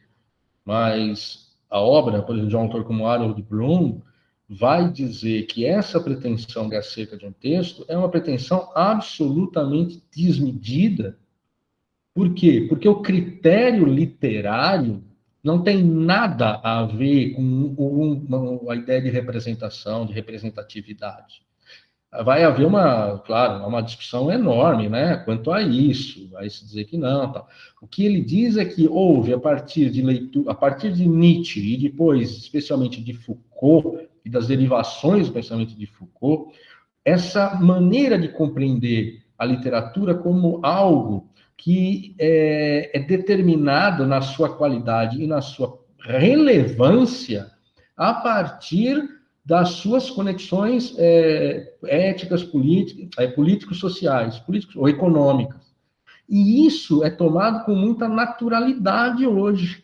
mas a obra, por exemplo, de um autor como Harold Bloom, vai dizer que essa pretensão acerca de um texto é uma pretensão absolutamente desmedida. Por quê? Porque o critério literário não tem nada a ver com a ideia de representação, de representatividade. Vai haver uma discussão enorme, né, quanto a isso, vai se dizer que não, tal. O que ele diz é que houve, a partir de Nietzsche e depois, especialmente de Foucault e das derivações do pensamento de Foucault, essa maneira de compreender a literatura como algo que é determinado na sua qualidade e na sua relevância a partir das suas conexões éticas, político-sociais, ou econômicas. E isso é tomado com muita naturalidade hoje.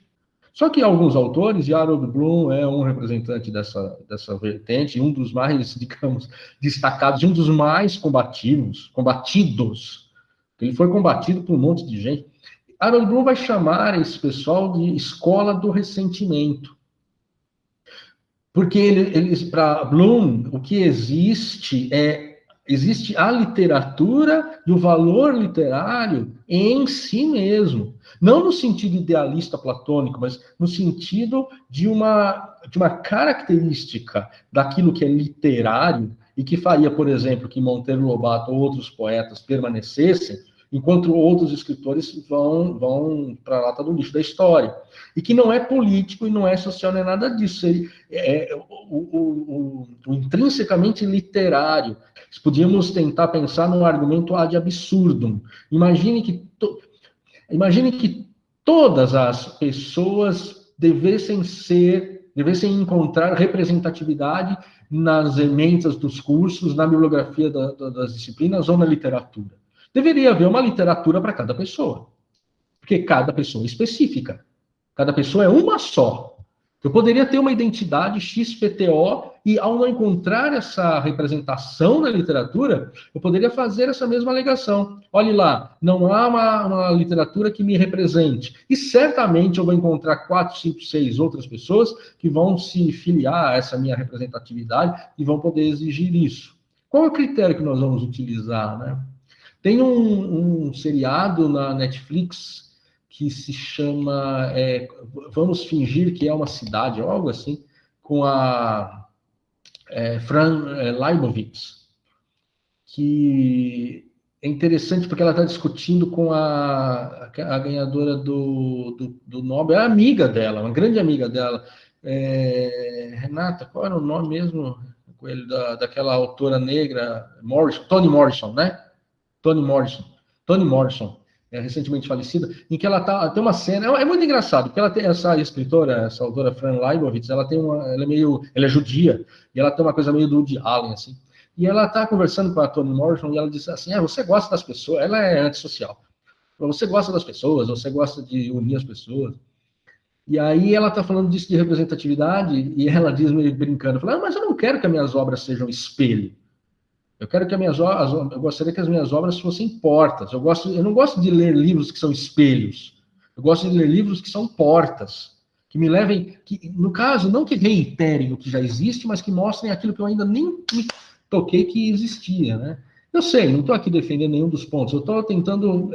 Só que alguns autores, e Harold Bloom é um representante dessa vertente, um dos mais, digamos, destacados, um dos mais combatidos, ele foi combatido por um monte de gente. Harold Bloom vai chamar esse pessoal de escola do ressentimento. Porque para Bloom, o que existe a literatura e o valor literário em si mesmo. Não no sentido idealista platônico, mas no sentido de uma característica daquilo que é literário e que faria, por exemplo, que Monteiro Lobato ou outros poetas permanecessem, enquanto outros escritores vão para a lata do lixo da história. E que não é político e não é social, nem nada disso. O intrinsecamente literário. Podíamos tentar pensar num argumento ad absurdum. Imagine que todas as pessoas devessem encontrar representatividade nas emendas dos cursos, na bibliografia das disciplinas ou na literatura. Deveria haver uma literatura para cada pessoa, porque cada pessoa é específica, cada pessoa é uma só. Eu poderia ter uma identidade XPTO e, ao não encontrar essa representação na literatura, eu poderia fazer essa mesma alegação. Olhe lá, não há uma literatura que me represente. E certamente eu vou encontrar 4, 5, 6 outras pessoas que vão se filiar a essa minha representatividade e vão poder exigir isso. Qual é o critério que nós vamos utilizar, né? Tem um seriado na Netflix que se chama Vamos Fingir que é uma Cidade, ou algo assim, com a Fran Lebowitz, que é interessante porque ela está discutindo com a ganhadora do Nobel, é amiga dela, uma grande amiga dela, Renata, qual era o nome mesmo daquela autora negra, Toni Morrison, né? Toni Morrison, recentemente falecida, em que ela tem uma cena, é muito engraçado, porque ela tem essa escritora, essa autora Fran Lebowitz, ela é judia, e ela tem uma coisa meio do Woody Allen, assim, E ela está conversando com a Toni Morrison e ela diz assim, você gosta das pessoas, ela é antissocial. Você gosta das pessoas, você gosta de unir as pessoas. E aí ela está falando disso de representatividade e ela diz meio brincando, fala, mas eu não quero que as minhas obras sejam espelho. Eu quero que eu gostaria que as minhas obras fossem portas. Eu não gosto de ler livros que são espelhos. Eu gosto de ler livros que são portas, que me levem, no caso, não que reiterem o que já existe, mas que mostrem aquilo que eu ainda nem me toquei que existia, né? Eu sei, não estou aqui defendendo nenhum dos pontos. Eu estou tentando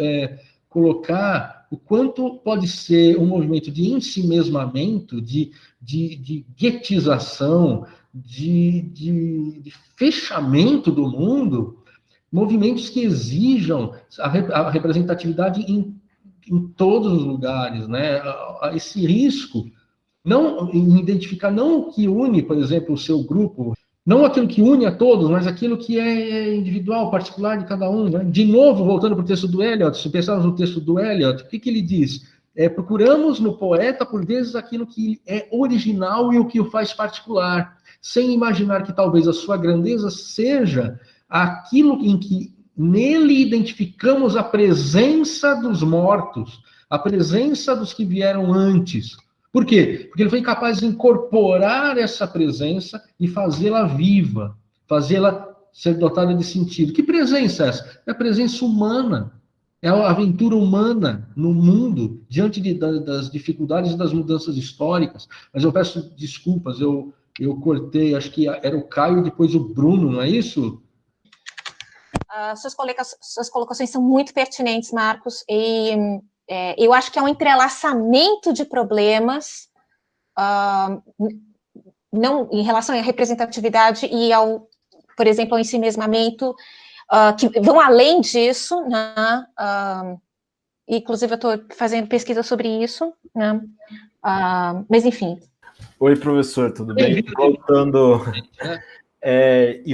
colocar o quanto pode ser um movimento de ensimesmamento, de guetização, de fechamento do mundo, movimentos que exijam a representatividade em todos os lugares, né? Esse risco, não em identificar não o que une, por exemplo, o seu grupo, não aquilo que une a todos, mas aquilo que é individual, particular de cada um, né? De novo, voltando para o texto do Eliot, se pensarmos no texto do Eliot, o que ele diz? Procuramos no poeta, por vezes, aquilo que é original e o que o faz particular, sem imaginar que talvez a sua grandeza seja aquilo em que nele identificamos a presença dos mortos, a presença dos que vieram antes. Por quê? Porque ele foi capaz de incorporar essa presença e fazê-la viva, fazê-la ser dotada de sentido. Que presença é essa? É a presença humana, é a aventura humana no mundo, diante das dificuldades e das mudanças históricas. Mas eu peço desculpas, eu cortei, acho que era o Caio e depois o Bruno, não é isso? Suas colocações são muito pertinentes, Marcos, e eu acho que é um entrelaçamento de problemas, não em relação à representatividade e por exemplo, ao ensimesmamento, que vão além disso, né? Inclusive eu estou fazendo pesquisa sobre isso, né? Mas enfim. Oi, professor, tudo bem?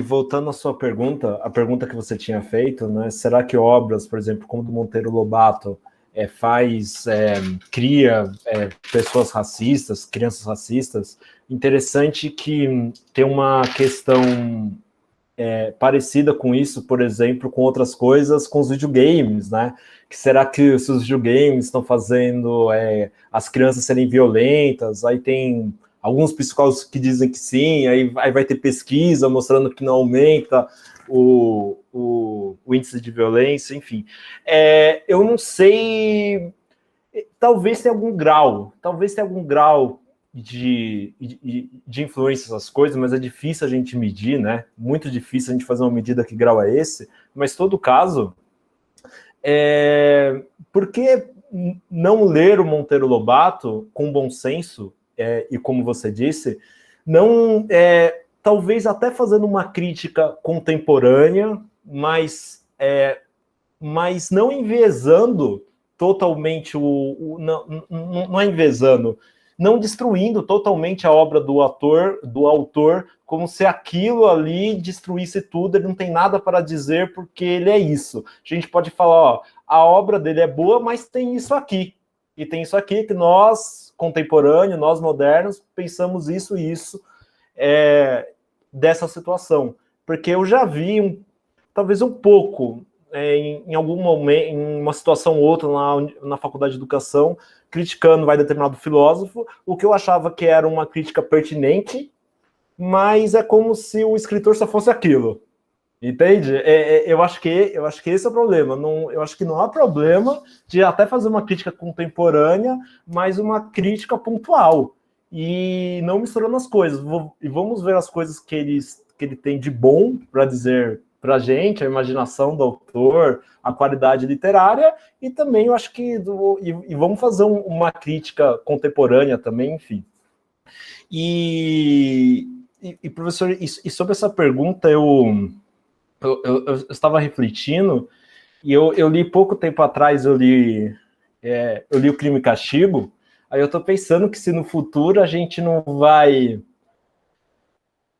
Voltando à sua pergunta, a pergunta que você tinha feito, né? Será que obras, por exemplo, como do Monteiro Lobato, cria pessoas racistas, crianças racistas? Interessante que tem uma questão parecida com isso, por exemplo, com outras coisas, com os videogames, né? Que será que os videogames estão fazendo as crianças serem violentas? Aí tem alguns psicólogos que dizem que sim, aí vai ter pesquisa mostrando que não aumenta o índice de violência, enfim. Eu não sei, talvez tenha algum grau de influência essas coisas, mas é difícil a gente medir, né? Muito difícil a gente fazer uma medida que grau é esse, mas em todo caso, por que não ler o Monteiro Lobato com bom senso, e como você disse, não talvez até fazendo uma crítica contemporânea, mas não enviesando totalmente não é enviesando, não destruindo totalmente a obra do autor, como se aquilo ali destruísse tudo, ele não tem nada para dizer porque ele é isso. A gente pode falar, a obra dele é boa, mas tem isso aqui. E tem isso aqui que nós, contemporâneos, nós modernos, pensamos isso e isso dessa situação. Porque eu já vi, talvez um pouco, em algum momento, em uma situação ou outra na Faculdade de Educação, criticando determinado filósofo, o que eu achava que era uma crítica pertinente, mas é como se o escritor só fosse aquilo. Entende? Eu acho que esse é o problema. Eu acho que não há problema de até fazer uma crítica contemporânea, mas uma crítica pontual. E não misturando as coisas. E vamos ver as coisas que ele tem de bom para dizer para a gente, a imaginação do autor, a qualidade literária, e também eu acho que... E vamos fazer uma crítica contemporânea também, enfim. E professor, e sobre essa pergunta, eu estava refletindo, e eu li pouco tempo atrás, eu li o Crime e Castigo, aí eu estou pensando que se no futuro a gente não vai,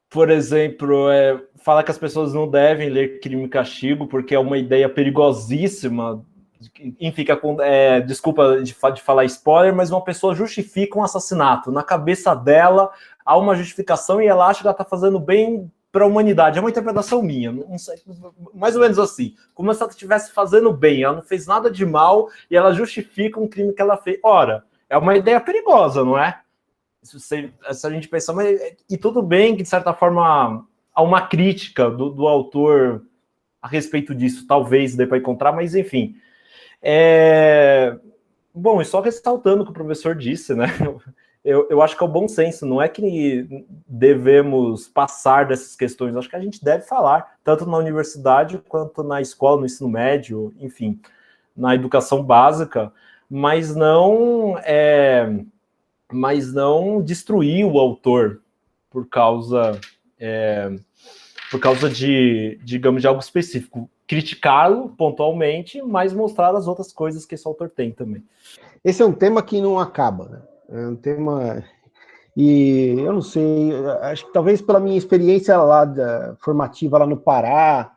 por exemplo, falar que as pessoas não devem ler Crime e Castigo, porque é uma ideia perigosíssima, enfim, desculpa de falar spoiler, mas uma pessoa justifica um assassinato. Na cabeça dela há uma justificação e ela acha que ela está fazendo bem para a humanidade. É uma interpretação minha, não sei, mais ou menos assim. Como se ela estivesse fazendo bem, ela não fez nada de mal e ela justifica um crime que ela fez. Ora, é uma ideia perigosa, não é? Se a gente pensar, mas, e tudo bem que, de certa forma, há uma crítica do autor a respeito disso, talvez dê para encontrar, mas enfim. Bom, e só ressaltando o que o professor disse, né? Eu acho que é o bom senso, não é que devemos passar dessas questões, acho que a gente deve falar, tanto na universidade quanto na escola, no ensino médio, enfim, na educação básica, mas não destruir o autor por causa de, digamos, de algo específico. Criticá-lo pontualmente, mas mostrar as outras coisas que esse autor tem também. Esse é um tema que não acaba, né? É um tema... E eu não sei, acho que talvez pela minha experiência lá formativa lá no Pará,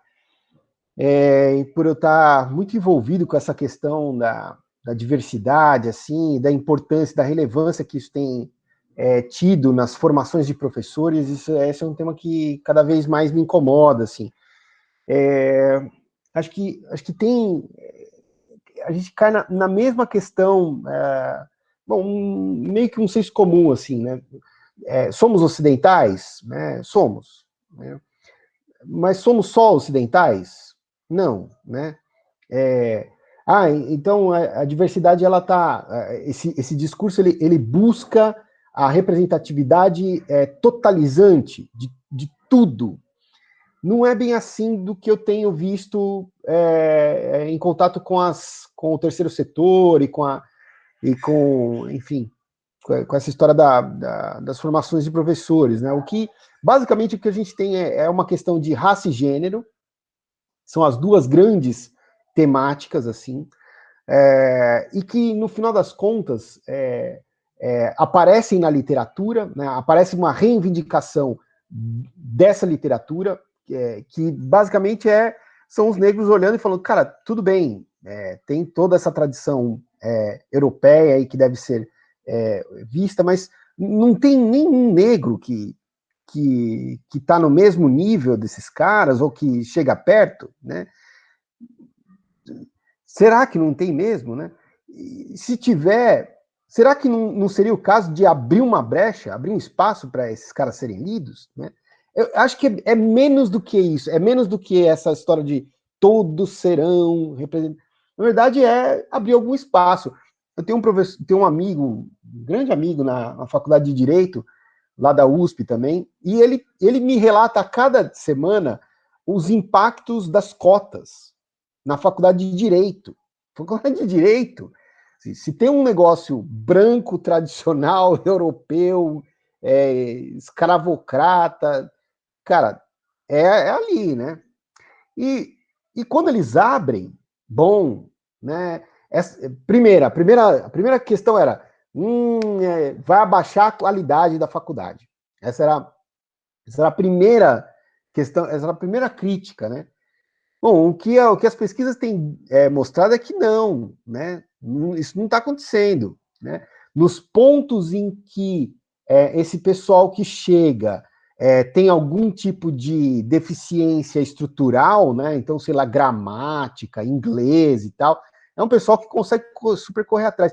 e por eu estar muito envolvido com essa questão da diversidade, assim, da importância, da relevância que isso tem tido nas formações de professores, esse é um tema que cada vez mais me incomoda, assim. Acho que tem... A gente cai na mesma questão, meio que um senso comum, assim, né? Somos ocidentais? Né? Somos. Né? Mas somos só ocidentais? Não, né? Então a diversidade, ela tá... Esse discurso, ele busca a representatividade totalizante de tudo. Não é bem assim do que eu tenho visto em contato com o terceiro setor e enfim, com essa história das formações de professores, né? Basicamente, o que a gente tem é uma questão de raça e gênero, são as duas grandes temáticas, assim, e que, no final das contas, aparecem na literatura, né? Aparece uma reivindicação dessa literatura, que basicamente são os negros olhando e falando, cara, tudo bem, tem toda essa tradição europeia aí que deve ser vista, mas não tem nenhum negro que está no mesmo nível desses caras, ou que chega perto, né? Será que não tem mesmo, né? E se tiver, será que não seria o caso de abrir uma brecha, abrir um espaço para esses caras serem lidos, né? Eu acho que é menos do que isso, é menos do que essa história de todos serão representados. Na verdade, é abrir algum espaço. Eu tenho um amigo, um grande amigo na Faculdade de Direito, lá da USP também, e ele me relata a cada semana os impactos das cotas na Faculdade de Direito. Faculdade de Direito, se tem um negócio branco, tradicional, europeu, escravocrata, cara, é ali, né? E quando eles abrem, bom, né? A primeira questão era vai abaixar a qualidade da faculdade. Essa era a primeira questão, essa era a primeira crítica, né? Bom, o que as pesquisas têm mostrado é que não, né? Isso não está acontecendo, né? Nos pontos em que esse pessoal que chega tem algum tipo de deficiência estrutural, né? Então, sei lá, gramática, inglês e tal, é um pessoal que consegue super correr atrás.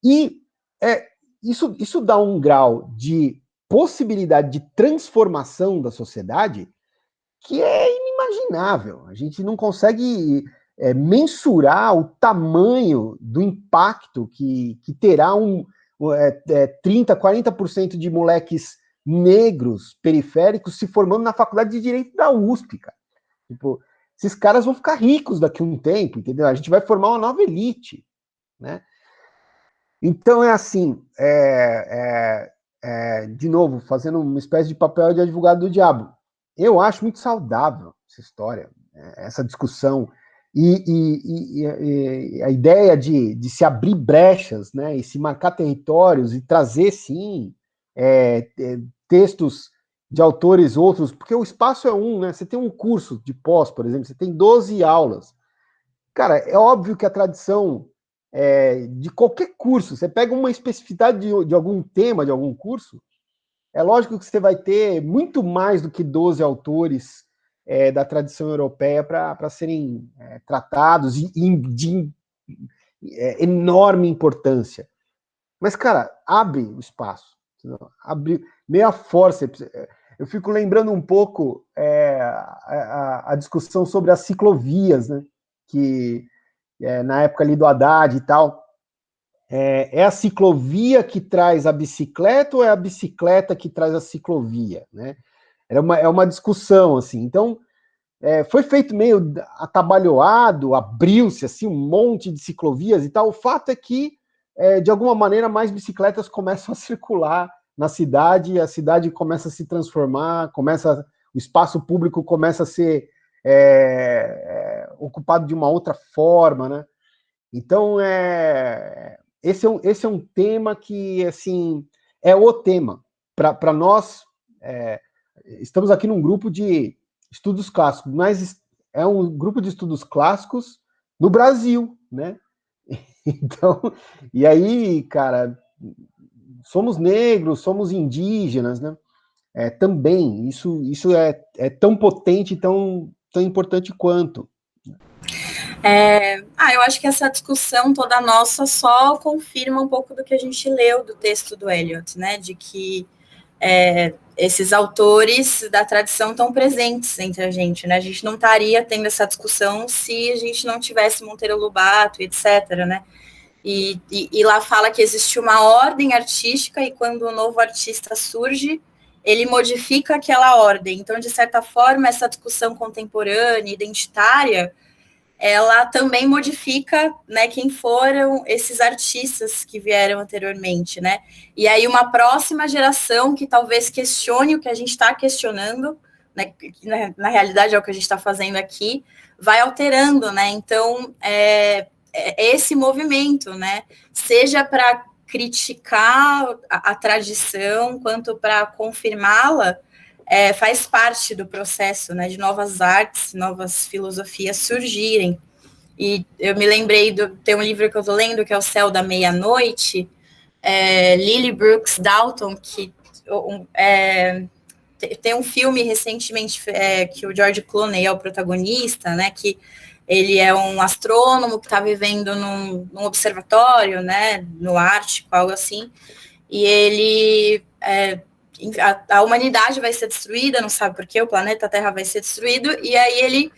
E isso dá um grau de possibilidade de transformação da sociedade que é inimaginável. A gente não consegue mensurar o tamanho do impacto que terá 30%, 40% de moleques negros periféricos se formando na faculdade de Direito da USP, cara. Tipo, esses caras vão ficar ricos daqui a um tempo, entendeu? A gente vai formar uma nova elite, né? Então, assim, de novo, fazendo uma espécie de papel de advogado do diabo. Eu acho muito saudável essa história, essa discussão, e a ideia de se abrir brechas, né, e se marcar territórios, e trazer, sim, textos de autores outros, porque o espaço é né? Você tem um curso de pós, por exemplo, você tem 12 aulas. Cara, é óbvio que a tradição de qualquer curso, você pega uma especificidade de algum tema, de algum curso, é lógico que você vai ter muito mais do que 12 autores da tradição europeia para serem tratados de enorme importância. Mas, cara, abre o espaço. Abre meia força. Eu fico lembrando um pouco a discussão sobre as ciclovias, né? Que na época ali do Haddad e tal, é a ciclovia que traz a bicicleta ou é a bicicleta que traz a ciclovia, né? É uma discussão, assim. Então, foi feito meio atabalhoado, abriu-se assim, um monte de ciclovias e tal. O fato é que, de alguma maneira, mais bicicletas começam a circular na cidade, a cidade começa a se transformar, o espaço público começa a ser ocupado de uma outra forma, né? Então, esse é um tema que, assim, é o tema. Para nós, estamos aqui num grupo de estudos clássicos, mas é um grupo de estudos clássicos no Brasil, né? Então, e aí, cara, somos negros, somos indígenas, né? Também, isso é tão potente, tão importante quanto. Eu acho que essa discussão toda nossa só confirma um pouco do que a gente leu do texto do Eliot, né? De que esses autores da tradição estão presentes entre a gente, né? A gente não estaria tendo essa discussão se a gente não tivesse Monteiro Lobato, etc., né? E lá fala que existe uma ordem artística e quando um novo artista surge, ele modifica aquela ordem. Então, de certa forma, essa discussão contemporânea, identitária, ela também modifica, né, quem foram esses artistas que vieram anteriormente, né? E aí uma próxima geração que talvez questione o que a gente está questionando, né, na realidade é o que a gente está fazendo aqui, vai alterando, né? Então, esse movimento, né? Seja para criticar a tradição, quanto para confirmá-la, faz parte do processo, né, de novas artes, novas filosofias surgirem. E eu me lembrei tem um livro que eu estou lendo, que é O Céu da Meia-Noite, Lily Brooks Dalton, que tem um filme recentemente que o George Clooney é o protagonista, né, que ele é um astrônomo que está vivendo num observatório, né, no Ártico, algo assim, e ele... a humanidade vai ser destruída, não sabe por quê, o planeta Terra vai ser destruído, e aí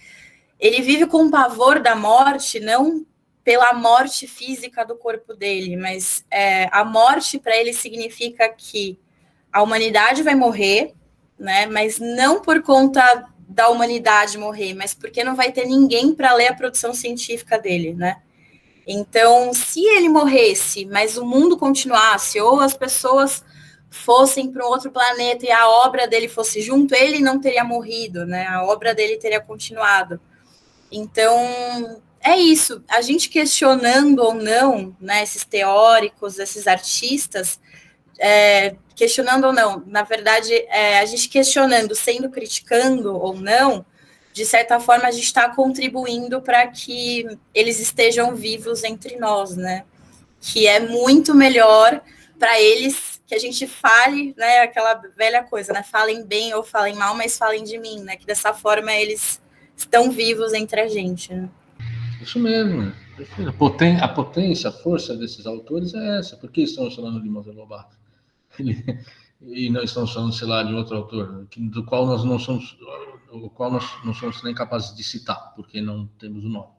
ele vive com o pavor da morte, não pela morte física do corpo dele, mas a morte para ele significa que a humanidade vai morrer, né, mas não por conta da humanidade morrer, mas porque não vai ter ninguém para ler a produção científica dele, né? Então, se ele morresse, mas o mundo continuasse, ou as pessoas fossem para um outro planeta e a obra dele fosse junto, ele não teria morrido, né? A obra dele teria continuado. Então, é isso. A gente questionando ou não, né, esses teóricos, esses artistas, questionando ou não, na verdade, a gente questionando, sendo criticando ou não, de certa forma a gente está contribuindo para que eles estejam vivos entre nós, né? Que é muito melhor para eles que a gente fale, né, aquela velha coisa, né, falem bem ou falem mal, mas falem de mim, né, que dessa forma eles estão vivos entre a gente, né? Isso mesmo. A potência, a força desses autores é essa. Por que estamos falando de Monteiro Lobato? E não estamos falando, sei lá, de outro autor, do qual nós não somos nem capazes de citar, porque não temos o nome.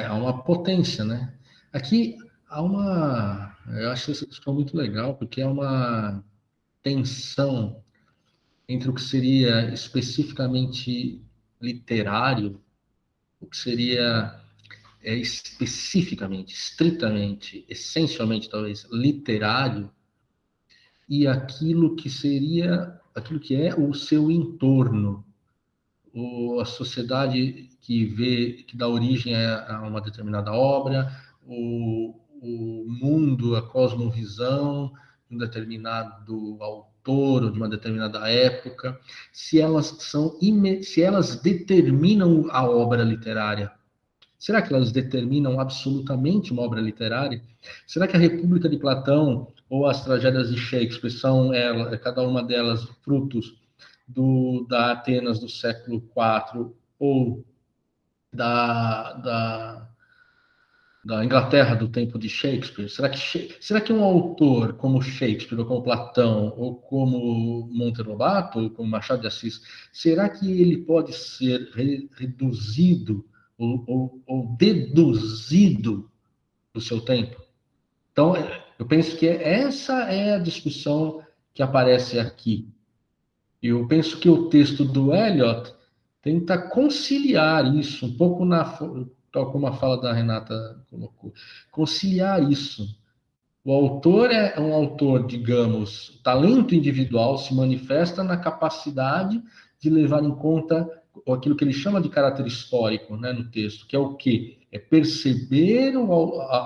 Há uma potência, né? Aqui eu acho essa discussão muito legal, porque é uma tensão entre o que seria especificamente literário, o que seria especificamente, estritamente, essencialmente, talvez, literário, e aquilo que é o seu entorno, a sociedade que dá origem a uma determinada obra, o mundo, a cosmovisão de um determinado autor ou de uma determinada época, se elas determinam a obra literária. Será que elas determinam absolutamente uma obra literária? Será que a República de Platão ou as tragédias de Shakespeare são, cada uma delas, frutos da Atenas do século IV ou da Inglaterra do tempo de Shakespeare? Será que um autor como Shakespeare, ou como Platão, ou como Monteiro Lobato, ou como Machado de Assis, será que ele pode ser reduzido ou deduzido do seu tempo? Então, eu penso que essa é a discussão que aparece aqui. Eu penso que o texto do Eliot tenta conciliar isso, um pouco tal como a fala da Renata colocou, conciliar isso. O autor é um autor, digamos, o talento individual se manifesta na capacidade de levar em conta aquilo que ele chama de caráter histórico, né, no texto, que é o quê? É perceber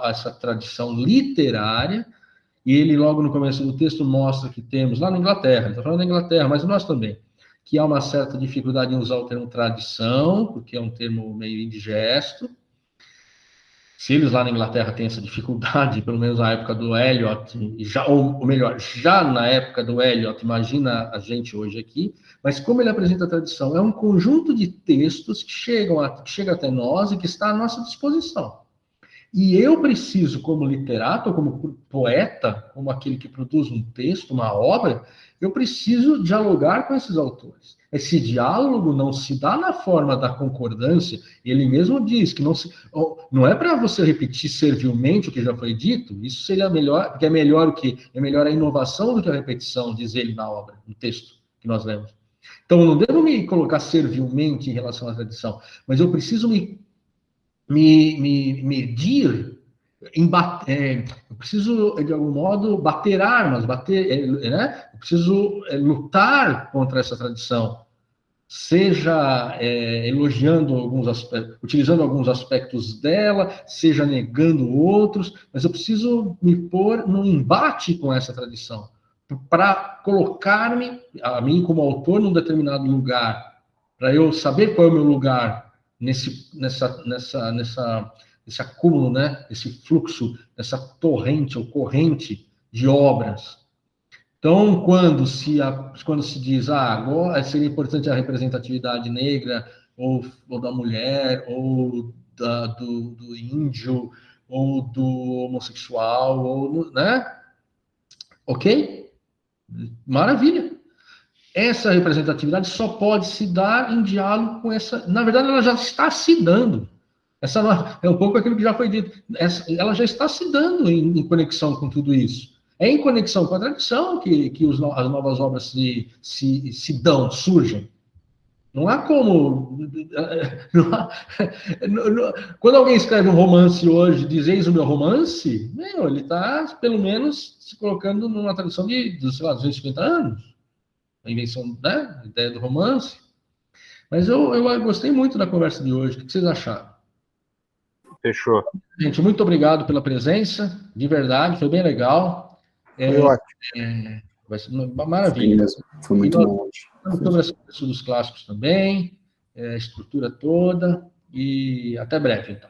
essa tradição literária, e ele, logo no começo do texto, mostra que temos, lá na Inglaterra, ele está falando da Inglaterra, mas nós também, que há uma certa dificuldade em usar o termo tradição, porque é um termo meio indigesto. Se eles lá na Inglaterra têm essa dificuldade, pelo menos na época do Eliot, ou melhor, já na época do Eliot, imagina a gente hoje aqui, mas como ele apresenta a tradição, é um conjunto de textos que chega até nós e que está à nossa disposição. E eu preciso, como literato, como poeta, como aquele que produz um texto, uma obra, eu preciso dialogar com esses autores. Esse diálogo não se dá na forma da concordância. Ele mesmo diz que não é para você repetir servilmente o que já foi dito. Isso seria melhor, porque é melhor a inovação do que a repetição, diz ele na obra, no texto que nós lemos. Então, eu não devo me colocar servilmente em relação à tradição, mas eu preciso me medir, eu preciso, de algum modo, bater armas, né? Eu preciso lutar contra essa tradição, seja elogiando alguns aspectos, utilizando alguns aspectos dela, seja negando outros, mas eu preciso me pôr num embate com essa tradição, para colocar-me, a mim como autor, num determinado lugar, para eu saber qual é o meu lugar nesse acúmulo, né? Esse fluxo, essa torrente ou corrente de obras. Então, quando se diz, agora seria importante a representatividade negra, ou da mulher, ou do índio, ou do homossexual, né? Ok? Maravilha. Essa representatividade só pode se dar em diálogo com essa... Na verdade, ela já está se dando. Essa é um pouco aquilo que já foi dito. Ela já está se dando em conexão com tudo isso. É em conexão com a tradição que as novas obras se dão, surgem. Não há como... Quando alguém escreve um romance hoje, diz, eis o meu romance, ele está, pelo menos, se colocando numa tradição de, sei lá, 250 anos. A invenção, né? A ideia do romance. Mas eu gostei muito da conversa de hoje. O que vocês acharam? Fechou. Gente, muito obrigado pela presença. De verdade, foi bem legal. Foi ótimo. Vai ser uma maravilha. Foi muito bom hoje. Sobre essa questão dos clássicos também, a estrutura toda. E até breve, então.